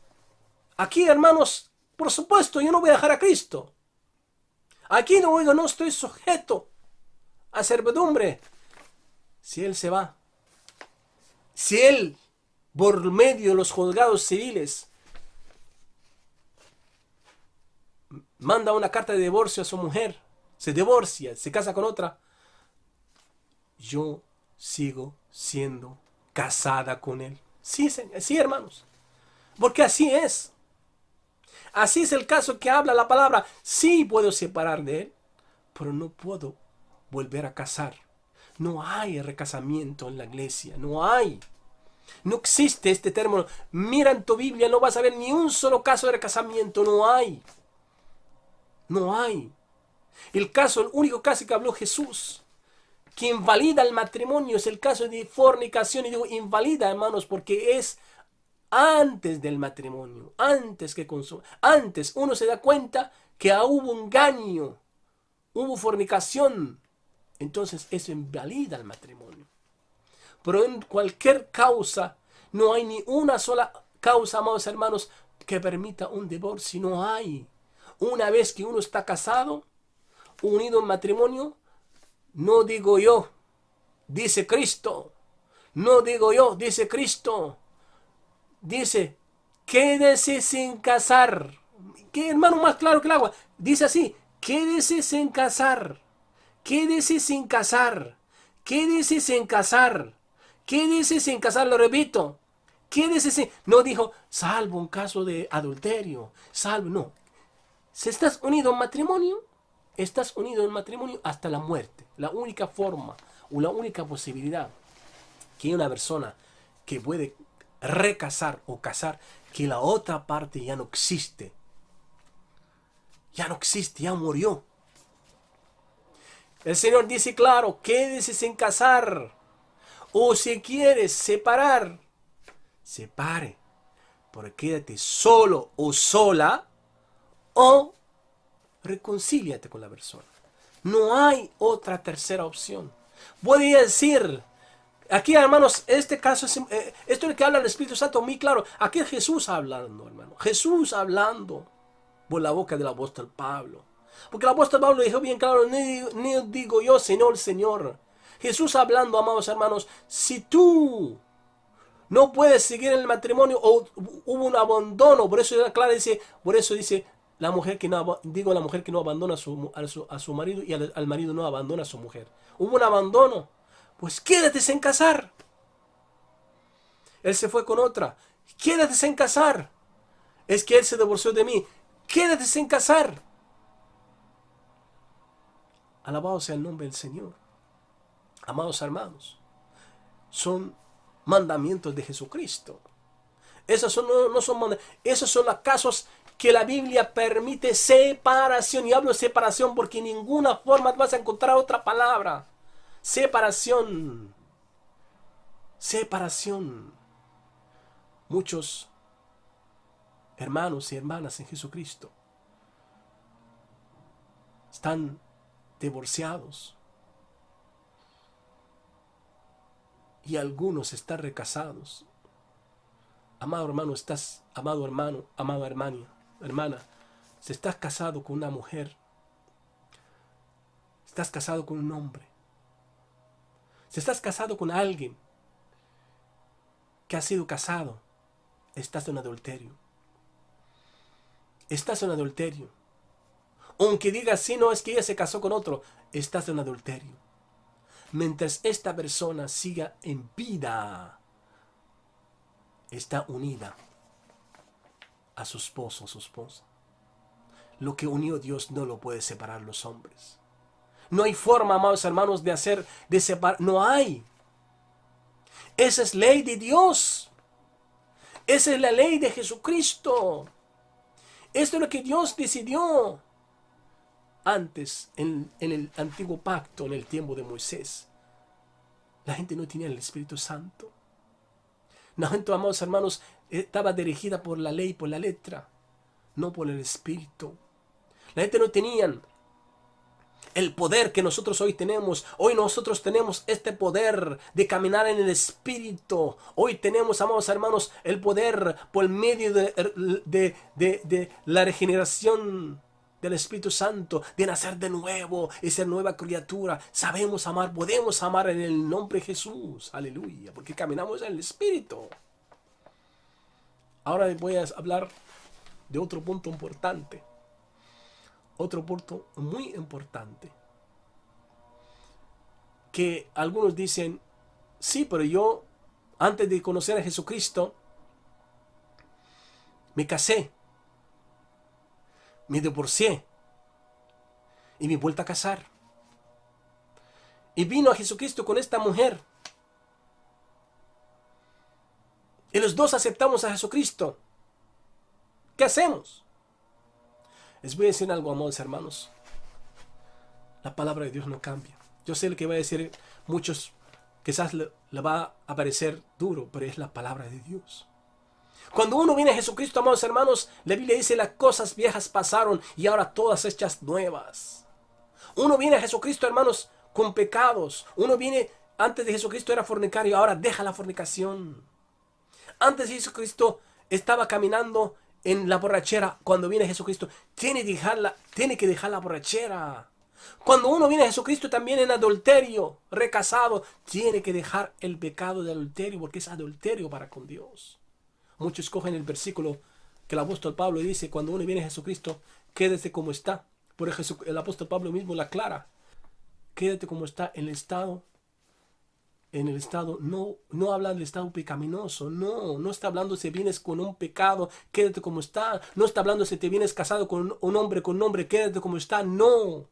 aquí, hermanos, por supuesto, yo no voy a dejar a Cristo. Aquí no estoy sujeto a servidumbre. Si Él se va, si Él, por medio de los juzgados civiles, manda una carta de divorcio a su mujer, se divorcia, se casa con otra, yo sigo siendo casada con Él. Sí, sí, hermanos. Porque así es. Así es el caso que habla la palabra. Sí puedo separar de Él, pero no puedo volver a casar. No hay recasamiento en la iglesia. No hay. No existe este término. Mira en tu Biblia, no vas a ver ni un solo caso de recasamiento. No hay. No hay. El único caso que habló Jesús, que invalida el matrimonio, es el caso de fornicación. Y digo invalida, hermanos, porque es antes del matrimonio, antes que consuma. Antes uno se da cuenta que hubo engaño, hubo fornicación. Entonces eso invalida el matrimonio. Pero en cualquier causa, no hay ni una sola causa, amados hermanos, que permita un divorcio. No hay. Una vez que uno está casado, unido en matrimonio, no digo yo, dice Cristo. No digo yo, dice Cristo. Dice, quédese sin casar. ¿Qué hermano más claro que el agua? Dice así, quédese sin casar. Quédese sin casar. Quédese sin casar. Quédese sin casar, lo repito. Quédese sin... No dijo, salvo un caso de adulterio. Salvo, no. Si estás unido en matrimonio, estás unido en matrimonio hasta la muerte. La única forma o la única posibilidad que hay una persona que puede recasar o casar, que la otra parte ya no existe. Ya no existe, ya murió. El Señor dice claro, quédese sin casar. O si quieres separar, separe. Pero quédate solo o sola o reconcíliate con la persona. No hay otra tercera opción. Voy a decir, aquí hermanos, este caso es, esto es lo que habla el Espíritu Santo muy claro. Aquí es Jesús hablando, hermano. Jesús hablando por la boca del apóstol Pablo. Porque el apóstol Pablo dijo bien claro, ni digo yo, Señor, Señor. Jesús hablando, amados hermanos, si tú no puedes seguir en el matrimonio o hubo un abandono, por eso dice, la mujer que no, la mujer que no abandona a su marido y al marido no abandona a su mujer. Hubo un abandono, pues quédate sin casar. Él se fue con otra, quédate sin casar. Es que él se divorció de mí, quédate sin casar. Alabado sea el nombre del Señor. Amados hermanos, son mandamientos de Jesucristo. Esos no son mandamientos, esos son los casos que la Biblia permite separación. Y hablo de separación porque en ninguna forma vas a encontrar otra palabra. Separación. Separación. Muchos hermanos y hermanas en Jesucristo están divorciados. Y algunos están recasados. Amado hermano, amado hermano, amada hermana, si estás casado con una mujer, estás casado con un hombre, si estás casado con alguien que ha sido casado, estás en adulterio. Estás en adulterio. Aunque digas, sí, no, es que ella se casó con otro, estás en adulterio. Mientras esta persona siga en vida, está unida a su esposo o su esposa. Lo que unió Dios no lo puede separar los hombres. No hay forma, amados hermanos, de separar. No hay. Esa es ley de Dios. Esa es la ley de Jesucristo. Esto es lo que Dios decidió antes, en el antiguo pacto, en el tiempo de Moisés. La gente no tenía el Espíritu Santo. La gente, amados hermanos, estaba dirigida por la ley, por la letra, no por el Espíritu. La gente no tenía el poder que nosotros hoy tenemos. Hoy nosotros tenemos este poder de caminar en el Espíritu. Hoy tenemos, amados hermanos, el poder por medio de la regeneración del Espíritu Santo, de nacer de nuevo y ser nueva criatura. Sabemos amar, podemos amar en el nombre de Jesús. Aleluya, porque caminamos en el Espíritu. Ahora voy a hablar de otro punto importante. Otro punto muy importante. Que algunos dicen, sí, pero yo, antes de conocer a Jesucristo, me casé, me divorcié y me he vuelto a casar. Y vino a Jesucristo con esta mujer. Y los dos aceptamos a Jesucristo. ¿Qué hacemos? Les voy a decir algo, amados hermanos. La palabra de Dios no cambia. Yo sé lo que va a decir muchos, quizás le va a parecer duro, pero es la palabra de Dios. Cuando uno viene a Jesucristo, amados hermanos, la Biblia dice las cosas viejas pasaron y ahora todas hechas nuevas. Uno viene a Jesucristo, hermanos, con pecados. Uno viene, antes de Jesucristo era fornicario, ahora deja la fornicación. Antes de Jesucristo estaba caminando en la borrachera. Cuando viene Jesucristo, tiene que dejar la borrachera. Cuando uno viene a Jesucristo también en adulterio, recasado, tiene que dejar el pecado de adulterio, porque es adulterio para con Dios. Muchos cogen el versículo que el apóstol Pablo dice, cuando uno viene a Jesucristo, quédese como está. Por el apóstol Pablo mismo la aclara. Quédate como está en el estado, no habla del estado pecaminoso, no está hablando si vienes con un pecado, quédate como está. No está hablando si te vienes casado con un hombre, quédate como está, no.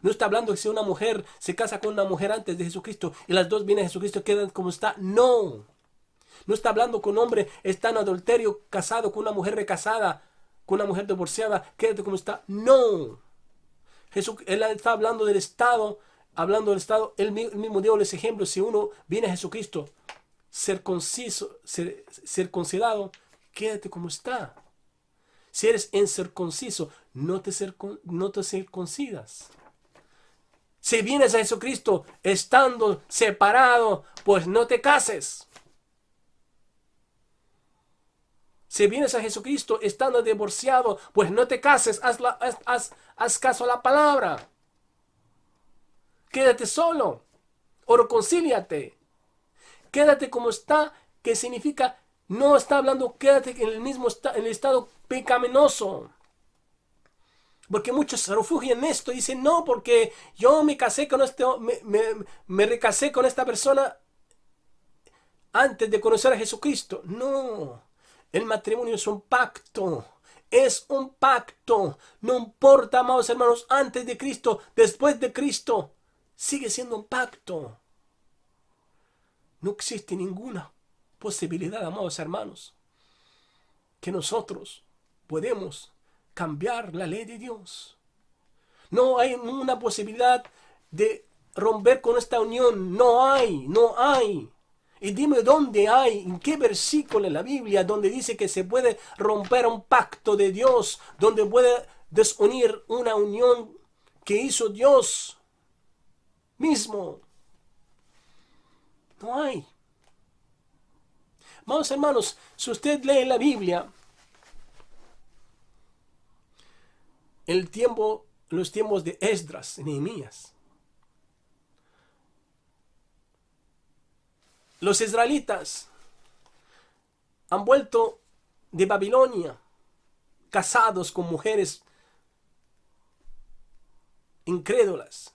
No está hablando que si una mujer se casa con una mujer antes de Jesucristo y las dos vienen a Jesucristo, quedan como está, no. No está hablando que un hombre está en adulterio, casado con una mujer recasada, con una mujer divorciada, quédate como está, no. Él está hablando del estado, él mismo dio los ejemplos. Si uno viene a Jesucristo, circuncidado, quédate como está. Si eres incircunciso, no te circuncidas. Si vienes a Jesucristo estando separado, pues no te cases. Si vienes a Jesucristo estando divorciado, pues no te cases. Haz caso a la palabra. Quédate solo o reconcíliate. Quédate como está, que significa no está hablando quédate en el estado pecaminoso. Porque muchos se refugian en esto y dicen, no, porque yo me casé con me recasé con esta persona antes de conocer a Jesucristo. No, el matrimonio es un pacto. Es un pacto. No importa, amados hermanos, antes de Cristo, después de Cristo, sigue siendo un pacto. No existe ninguna posibilidad, amados hermanos, que nosotros podemos cambiar la ley de Dios. No hay una posibilidad de romper con esta unión. No hay. Y dime dónde hay, en qué versículo en la Biblia donde dice que se puede romper un pacto de Dios, donde puede desunir una unión que hizo Dios mismo. No hay. Vamos, hermanos, si usted lee la Biblia, los tiempos de Esdras y Nehemías, los israelitas han vuelto de Babilonia, casados con mujeres incrédulas,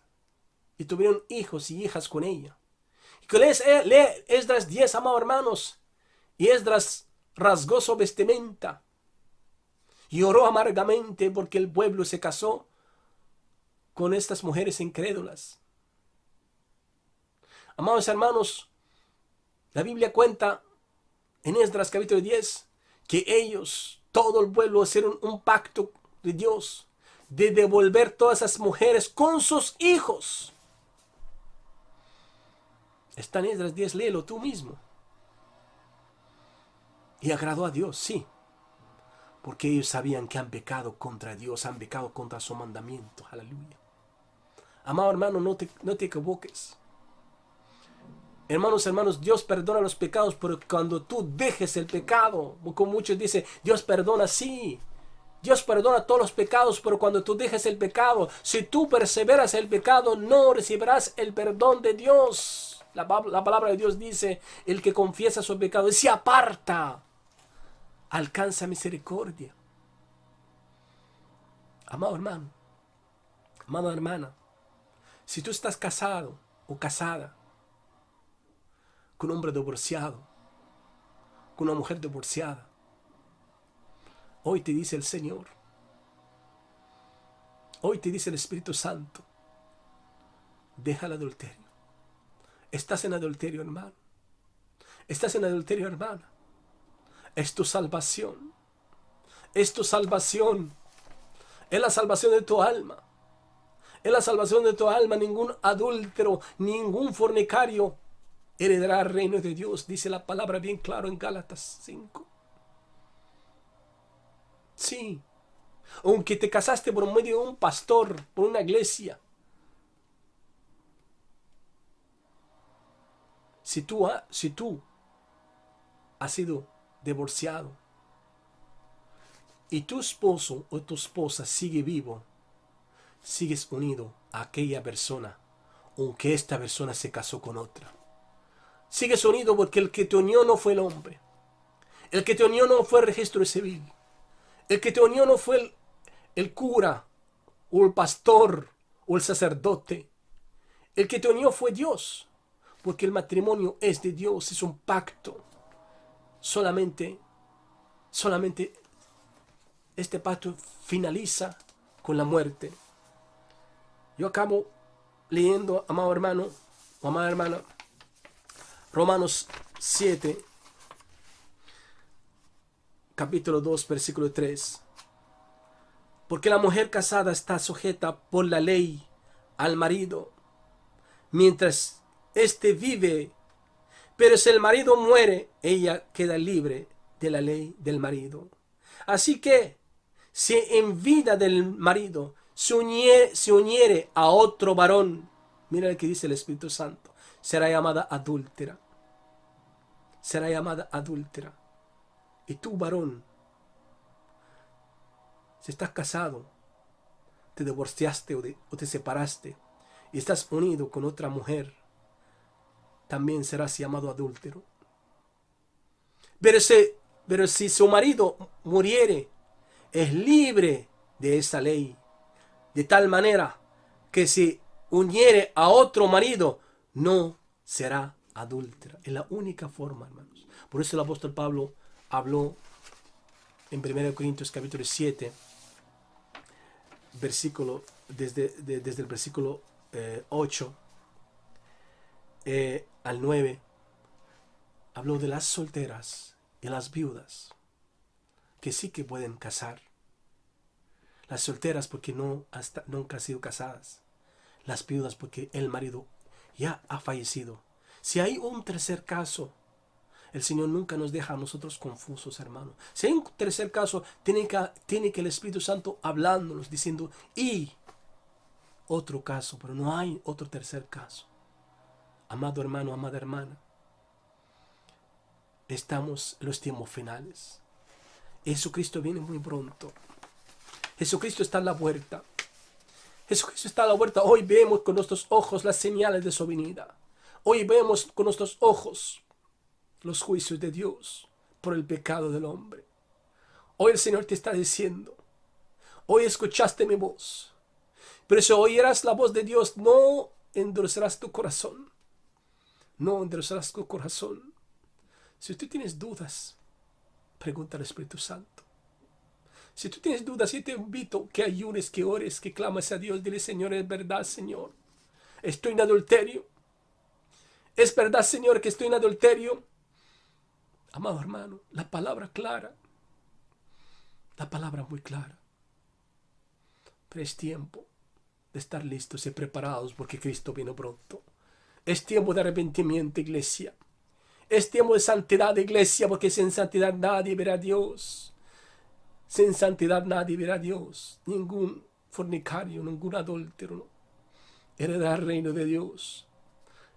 y tuvieron hijos y hijas con ella. Y que lee Esdras 10, amados hermanos, y Esdras rasgó su vestimenta y lloró amargamente porque el pueblo se casó con estas mujeres incrédulas. Amados hermanos, la Biblia cuenta en Esdras capítulo 10 que ellos, todo el pueblo, hicieron un pacto de Dios de devolver todas esas mujeres con sus hijos. Está en Esdras 10, léelo tú mismo. Y agradó a Dios, sí, porque ellos sabían que han pecado contra Dios, han pecado contra su mandamiento. Aleluya. Amado hermano, no te equivoques. Hermanos, Dios perdona los pecados, pero cuando tú dejes el pecado, como muchos dicen, Dios perdona, sí. Dios perdona todos los pecados, pero cuando tú dejes el pecado, si tú perseveras en el pecado, no recibirás el perdón de Dios. La palabra de Dios dice, el que confiesa su pecado y se aparta, alcanza misericordia. Amado hermano, amada hermana, si tú estás casado o casada con un hombre divorciado, con una mujer divorciada, hoy te dice el Señor, hoy te dice el Espíritu Santo, deja el adulterio. Estás en adulterio, hermano. Estás en adulterio, hermana. Es tu salvación. Es tu salvación. Es la salvación de tu alma. Es la salvación de tu alma. Ningún adúltero, ningún fornicario heredará el reino de Dios. Dice la palabra bien claro en Gálatas 5. Sí. Aunque te casaste por medio de un pastor, por una iglesia. Si tú has sido divorciado y tu esposo o tu esposa sigue vivo, sigues unido a aquella persona, aunque esta persona se casó con otra. Sigues unido porque el que te unió no fue el hombre. El que te unió no fue el registro civil. El que te unió no fue el cura o el pastor o el sacerdote. El que te unió fue Dios. Porque el matrimonio es de Dios, es un pacto. Solamente este pacto finaliza con la muerte. Yo acabo leyendo, amado hermano o amada hermana, Romanos 7, capítulo 2, versículo 3. Porque la mujer casada está sujeta por la ley al marido, mientras éste vive. Pero si el marido muere, ella queda libre de la ley del marido. Así que, si en vida del marido se uniere a otro varón, mira lo que dice el Espíritu Santo, será llamada adúltera. Será llamada adúltera. Y tú, varón, si estás casado, te divorciaste o te separaste y estás unido con otra mujer, también serás llamado adúltero. Pero si su marido muriere, es libre de esa ley, de tal manera que si uniere a otro marido, no será adúltera. Es la única forma, hermanos. Por eso el apóstol Pablo habló en 1 Corintios capítulo 7, desde el versículo 8 al 9, habló de las solteras y las viudas, que sí que pueden casar. Las solteras porque nunca han sido casadas. Las viudas porque el marido ya ha fallecido. Si hay un tercer caso, el Señor nunca nos deja a nosotros confusos, hermano. Si hay un tercer caso, tiene que el Espíritu Santo hablándonos, diciendo, y otro caso, pero no hay otro tercer caso. Amado hermano, amada hermana, estamos en los tiempos finales. Jesucristo viene muy pronto. Jesucristo está en la puerta. Jesucristo está a la puerta. Hoy vemos con nuestros ojos las señales de su venida. Hoy vemos con nuestros ojos los juicios de Dios por el pecado del hombre. Hoy el Señor te está diciendo, hoy escuchaste mi voz, pero si oirás la voz de Dios, no endurecerás tu corazón. No endurecerás tu corazón. Si tú tienes dudas, pregunta al Espíritu Santo. Si tú tienes dudas, yo te invito que ayunes, que ores, que clames a Dios. Dile, Señor, es verdad, Señor, estoy en adulterio. Es verdad, Señor, que estoy en adulterio. Amado hermano, la palabra clara, la palabra muy clara. Pero es tiempo de estar listos y preparados porque Cristo viene pronto. Es tiempo de arrepentimiento, iglesia. Es tiempo de santidad, iglesia, porque sin santidad nadie verá a Dios. Sin santidad nadie verá a Dios. Ningún fornicario, ningún adúltero heredará el reino de Dios.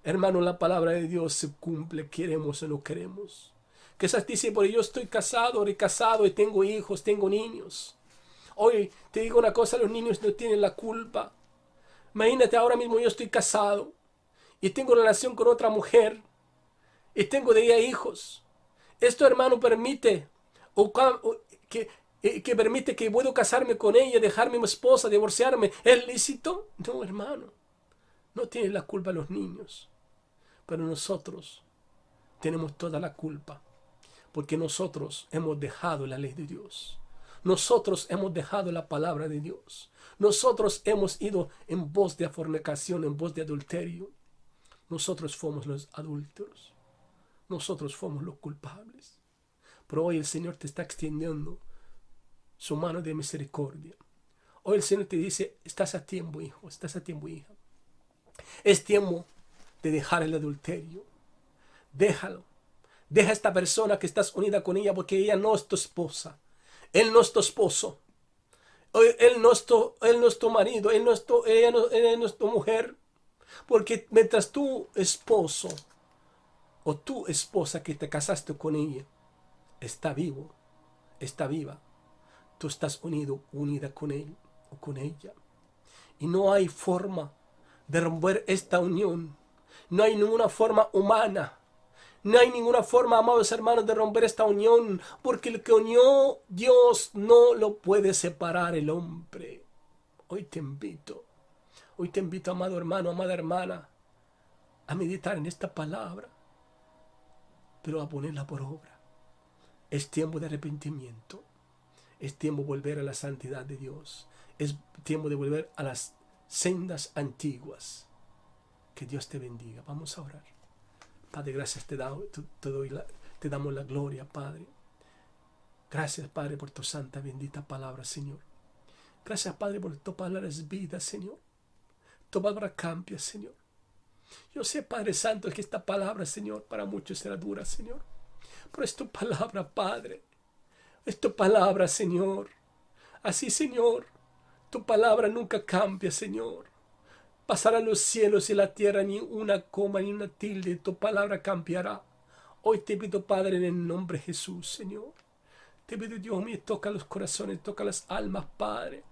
Hermano, la palabra de Dios se cumple, queremos o no queremos. Quizás dice, porque yo estoy casado, recasado y tengo hijos, tengo niños. Hoy te digo una cosa, los niños no tienen la culpa. Imagínate, ahora mismo yo estoy casado y tengo relación con otra mujer y tengo de ella hijos. Esto, hermano, permite que permite que puedo casarme con ella, dejarme mi esposa, divorciarme. ¿Es lícito? No, hermano. No tienen la culpa los niños. Pero nosotros tenemos toda la culpa. Porque nosotros hemos dejado la ley de Dios. Nosotros hemos dejado la palabra de Dios. Nosotros hemos ido en pos de fornicación, en pos de adulterio. Nosotros fuimos los adúlteros. Nosotros fuimos los culpables. Pero hoy el Señor te está extendiendo su mano de misericordia. Hoy el Señor te dice, estás a tiempo, hijo, estás a tiempo, hija. Es tiempo de dejar el adulterio. Déjalo. Deja a esta persona que estás unida con ella porque ella no es tu esposa. Él no es tu esposo. Él no es tu marido. Ella no es tu mujer. Porque mientras tu esposo o tu esposa que te casaste con ella está vivo, está viva, tú estás unida con él o con ella. Y no hay forma de romper esta unión. No hay ninguna forma humana. No hay ninguna forma, amados hermanos, de romper esta unión, porque el que unió Dios no lo puede separar el hombre. Hoy te invito, amado hermano, amada hermana, a meditar en esta palabra, pero a ponerla por obra. Es tiempo de arrepentimiento. Es tiempo de volver a la santidad de Dios. Es tiempo de volver a las sendas antiguas. Que Dios te bendiga. Vamos a orar. Padre, gracias te damos la gloria, Padre. Gracias, Padre, por tu santa, bendita palabra, Señor. Gracias, Padre, por tu palabra es vida, Señor. Tu palabra cambia, Señor. Yo sé, Padre Santo, que esta palabra, Señor, para muchos será dura, Señor. Pero es tu palabra, Padre. Es tu palabra, Señor. Así, Señor, tu palabra nunca cambia, Señor. Pasarán los cielos y la tierra, ni una coma, ni una tilde, tu palabra cambiará. Hoy te pido, Padre, en el nombre de Jesús, Señor. Te pido, Dios mío, toca los corazones, toca las almas, Padre.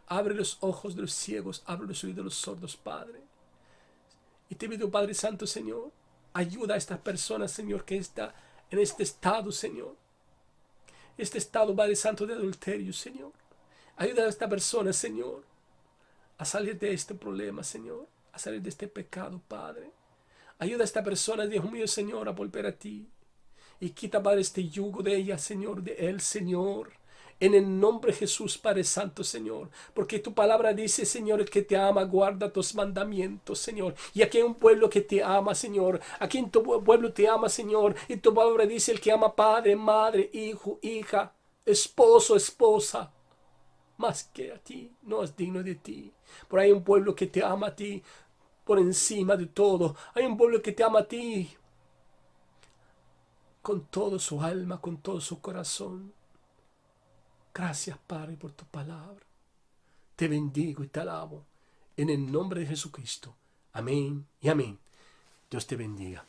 Abre los ojos de los ciegos, abre los oídos de los sordos, Padre. Y te pido, Padre Santo, Señor, ayuda a estas personas, Señor, que está en este estado, Señor. Este estado, Padre Santo, de adulterio, Señor. Ayuda a esta persona, Señor, a salir de este problema, Señor, a salir de este pecado, Padre. Ayuda a esta persona, Dios mío, Señor, a volver a ti. Y quita, Padre, este yugo de ella, Señor, de él, Señor. En el nombre de Jesús, Padre Santo, Señor. Porque tu palabra dice, Señor, el que te ama, guarda tus mandamientos, Señor. Y aquí hay un pueblo que te ama, Señor. Aquí en tu pueblo te ama, Señor. Y tu palabra dice, el que ama padre, madre, hijo, hija, esposo, esposa. Más que a ti, no es digno de ti. Pero hay un pueblo que te ama a ti por encima de todo. Hay un pueblo que te ama a ti con todo su alma, con todo su corazón. Gracias, Padre, por tu palabra. Te bendigo y te alabo en el nombre de Jesucristo. Amén y amén. Dios te bendiga.